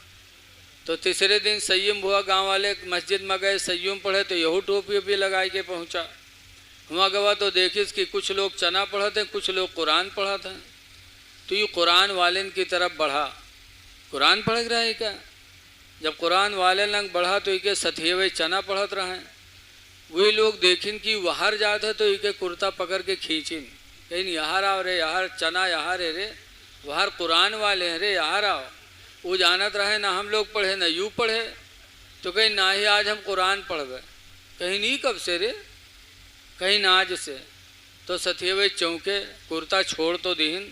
तो तीसरे दिन संयम हुआ। गांव वाले मस्जिद में गए संयम पढ़े तो यहू टोपी वोपी लगाए के पहुँचा। वहाँ गवा तो देखिस कि कुछ लोग चना पढ़ते कुछ लोग कुरान पढ़ते हैं। तो ये कुरान वाले की तरफ बढ़ा। कुरान पढ़ रहा है क्या? जब कुरान वाले लंग बढ़ा तो इके सथिये चना पढ़त रहे। वही लोग देखिन कि बाहर जाते तो इके कुर्ता पकड़ के खींचिन कहीं यहाँ आओ रे यहाँ चना यहाँ रे बाहर कुरान वाले हैं रे यहाँ आओ। वो जानत रहे ना हम लोग पढ़े ना यूँ पढ़े। तो कहीं ना ही आज हम कुरान पढ़वे। कहीं नहीं कब से रे कहीं ना आज से। तो सथिये चौंके कुर्ता छोड़ तो दीन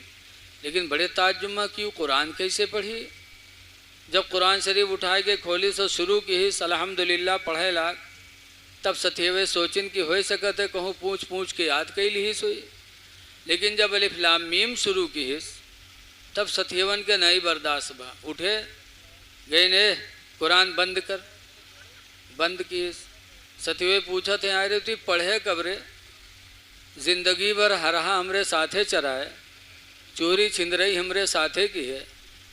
लेकिन बड़े ताज्जुब क्यों कुरान कैसे पढ़ी। जब कुरान शरीफ उठाए के खोली तो शुरू की ही अल्हम्दुलिल्लाह पढ़े लाग। तब सथिये सोचिन कि हो सकते कहूँ पूछ पूछ के याद कैली ही सोई। लेकिन जब अलिफ लाम मीम शुरू की हिस तब सथियवन के नहीं बर्दाश्त बा। उठे गए ने कुरान बंद कर। बंद की सथिये पूछा थे आए रे तू पढ़े कब रे? जिंदगी भर हरहा हमरे साथे चराए चोरी छिंदरई हमरे साथे की है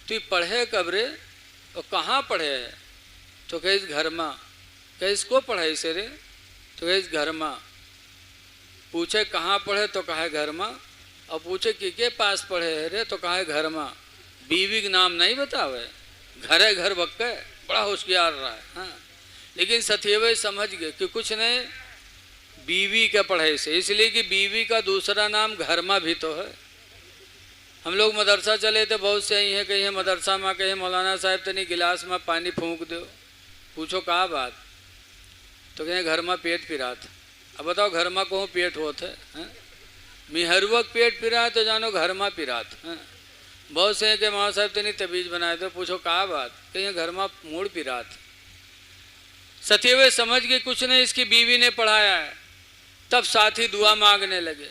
तू पढ़े कब रे और कहाँ पढ़े है? तो कहे इस घर में। कहे इसको पढ़ाई से रे? तो कहे इस घर में। पूछे कहाँ पढ़े? तो कहे घर में। और पूछे कि के पास पढ़े है रे? तो कहे घर में। बीवी का नाम नहीं बतावे घरे घर बक्के बड़ा होशियार रहा है। हाँ लेकिन सथिये समझ गए कि कुछ नहीं बीवी के पढ़ाई से, इसलिए कि बीवी का दूसरा नाम घर में भी तो है। हम लोग मदरसा चले थे बहुत से ही हैं कहीं मदरसा में कहीं मौलाना साहब तनी गिलास में पानी फूंक दो। पूछो कहाँ बात? तो कहें घर में पेट पिरात। अब बताओ घर में कहूँ पेट होते हैं मिहरुवक पेट पिरा तो जानो घर में पिरात। बहुत से हैं कि माँ साहब तनी तबीज बनाए दो। पूछो कहाँ बात? कहीं घर में मूड पिरात। सथिये समझ के कुछ नहीं इसकी बीवी ने पढ़ाया है। तब साथी दुआ मांगने लगे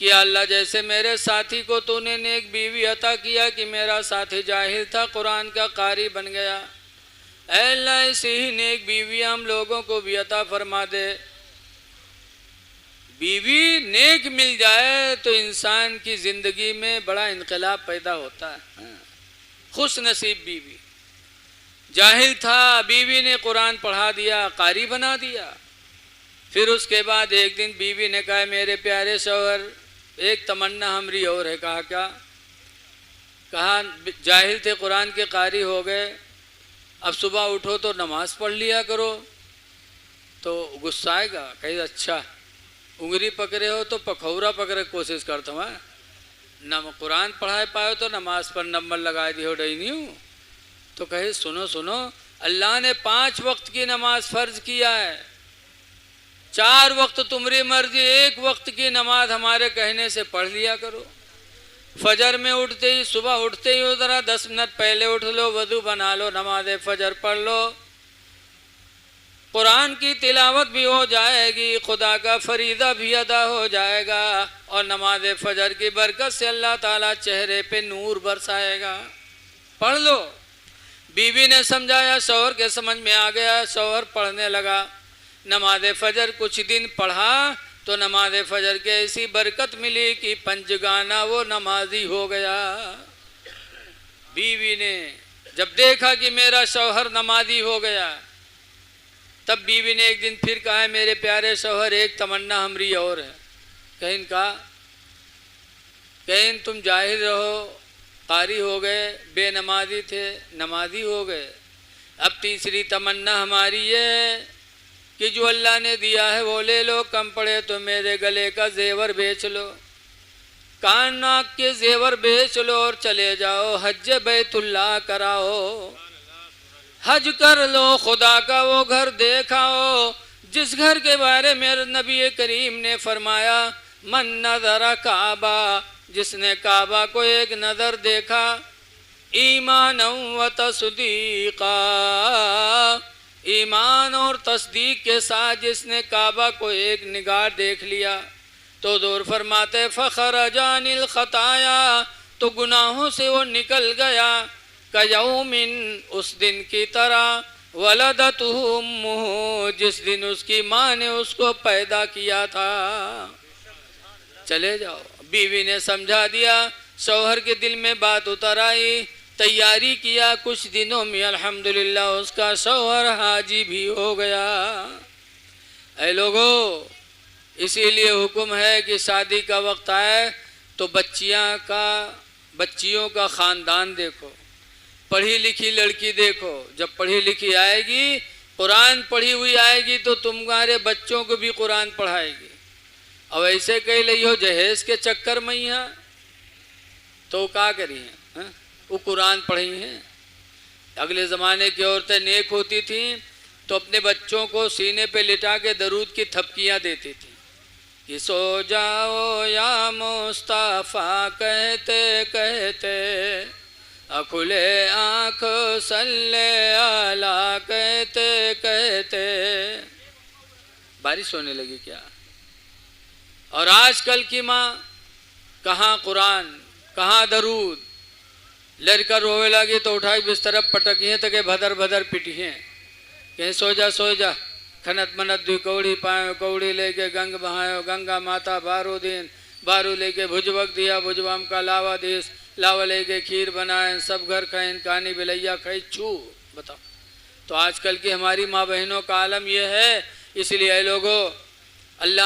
कि अल्लाह जैसे मेरे साथी को तूने नेक बीवी अता किया कि मेरा साथी जाहिल था कुरान का कारी बन गया, अल्लाह ऐसी ही नेक बीवी हम लोगों को भी अता फरमा दे। बीवी नेक मिल जाए तो इंसान की ज़िंदगी में बड़ा इनकलाब पैदा होता है। खुश नसीब बीवी। जाहिल था, बीवी ने कुरान पढ़ा दिया, कारी बना दिया। फिर उसके बाद एक दिन बीवी ने कहा, मेरे प्यारे शौहर एक तमन्ना हमारी और है। कहा क्या? कहा जाहिल थे, कुरान के कारी हो गए, अब सुबह उठो तो नमाज पढ़ लिया करो। तो गुस्सा आएगा, कहीं अच्छा उंगली पकड़े हो तो पखौरा पकड़े कोशिश करता हूँ, न कुरान पढ़ाए पाए तो नमाज पर नंबर लगा दी हो डई नहीं हूँ। तो कहे सुनो सुनो, अल्लाह ने 5 वक्त की नमाज फर्ज किया है, 4 वक्त तुम्हारी मर्जी, 1 वक्त की नमाज हमारे कहने से पढ़ लिया करो। फजर में उठते ही, सुबह उठते ही ज़रा 10 मिनट पहले उठ लो, वज़ू बना लो, नमाज फजर पढ़ लो, कुरान की तिलावत भी हो जाएगी, खुदा का फरीदा भी अदा हो जाएगा और नमाज फजर की बरकत से अल्लाह ताला चेहरे पे नूर बरसाएगा, पढ़ लो। बीवी ने समझाया, शौहर के समझ में आ गया, शौहर पढ़ने लगा। नमाज फजर कुछ दिन पढ़ा तो नमाज फजर के ऐसी बरकत मिली कि पंचगाना वो नमाजी हो गया। बीवी ने जब देखा कि मेरा शौहर नमाजी हो गया, तब बीवी ने एक दिन फिर कहा, मेरे प्यारे शौहर एक तमन्ना हमारी और है। कहीं का? कहीं तुम जाहिल रहो, कारी हो गए, बेनमाजी थे, नमाजी हो गए। अब तीसरी तमन्ना हमारी ये है कि जो अल्लाह ने दिया है वो ले लो, कम पड़े तो मेरे गले का जेवर बेच लो, कान नाक के जेवर बेच लो और चले जाओ हज बैतुल्लाह कराओ, हज कर लो, खुदा का वो घर देखाओ जिस घर के बारे में नबी करीम ने फरमाया, मन नज़र काबा, जिसने काबा को एक नज़र देखा, ईमान व तस्दीक़ा, ईमान और तस्दीक के साथ जिसने काबा को एक निगाह देख लिया, तो दूर फरमाते फ़खरजानिल खताया, तो गुनाहों से वो निकल गया, कयौमिन, उस दिन की तरह, वलदतहु उम्मुहु, जिस दिन उसकी माँ ने उसको पैदा किया था। चले जाओ। बीवी ने समझा दिया, शौहर के दिल में बात उतर आई, तैयारी किया, कुछ दिनों में अल्हम्दुलिल्लाह उसका शौहर हाजी भी हो गया। ऐ लोगों, इसीलिए हुक्म है कि शादी का वक्त आए तो बच्चियों का ख़ानदान देखो, पढ़ी लिखी लड़की देखो। जब पढ़ी लिखी आएगी, कुरान पढ़ी हुई आएगी तो तुम्हारे बच्चों को भी कुरान पढ़ाएगी। अब ऐसे कह ली हो जहेज के चक्कर में ही है तो क्या करी है, वो कुरान पढ़ी हैं। अगले ज़माने की औरतें नेक होती थीं तो अपने बच्चों को सीने पे लिटा के दरूद की थपकियाँ देती थी कि सो जाओ या मुस्तफ़ा कहते कहते, अखुले आँख सल्ले आला कहते कहते। बारिश होने लगी क्या? और आजकल की माँ कहाँ कुरान, कहाँ दरूद, लड़का रोवे लगी तो उठाई बिस्तर पटकी है, तके भदर भदर पिटी है, कहीं सो जा, खनत मनत दुई कौड़ी पायो, कौड़ी लेके गंग बहायो, गंगा माता बारो दिन, बारू लेके भुजबक दिया, भुजबम का लावा देश, लावा लेके खीर बनाए, सब घर खाएं, कानी बिलैया खाई छू। बताओ, तो आजकल की हमारी माँ बहनों का आलम यह है। इसलिए लोगों, अल्लाह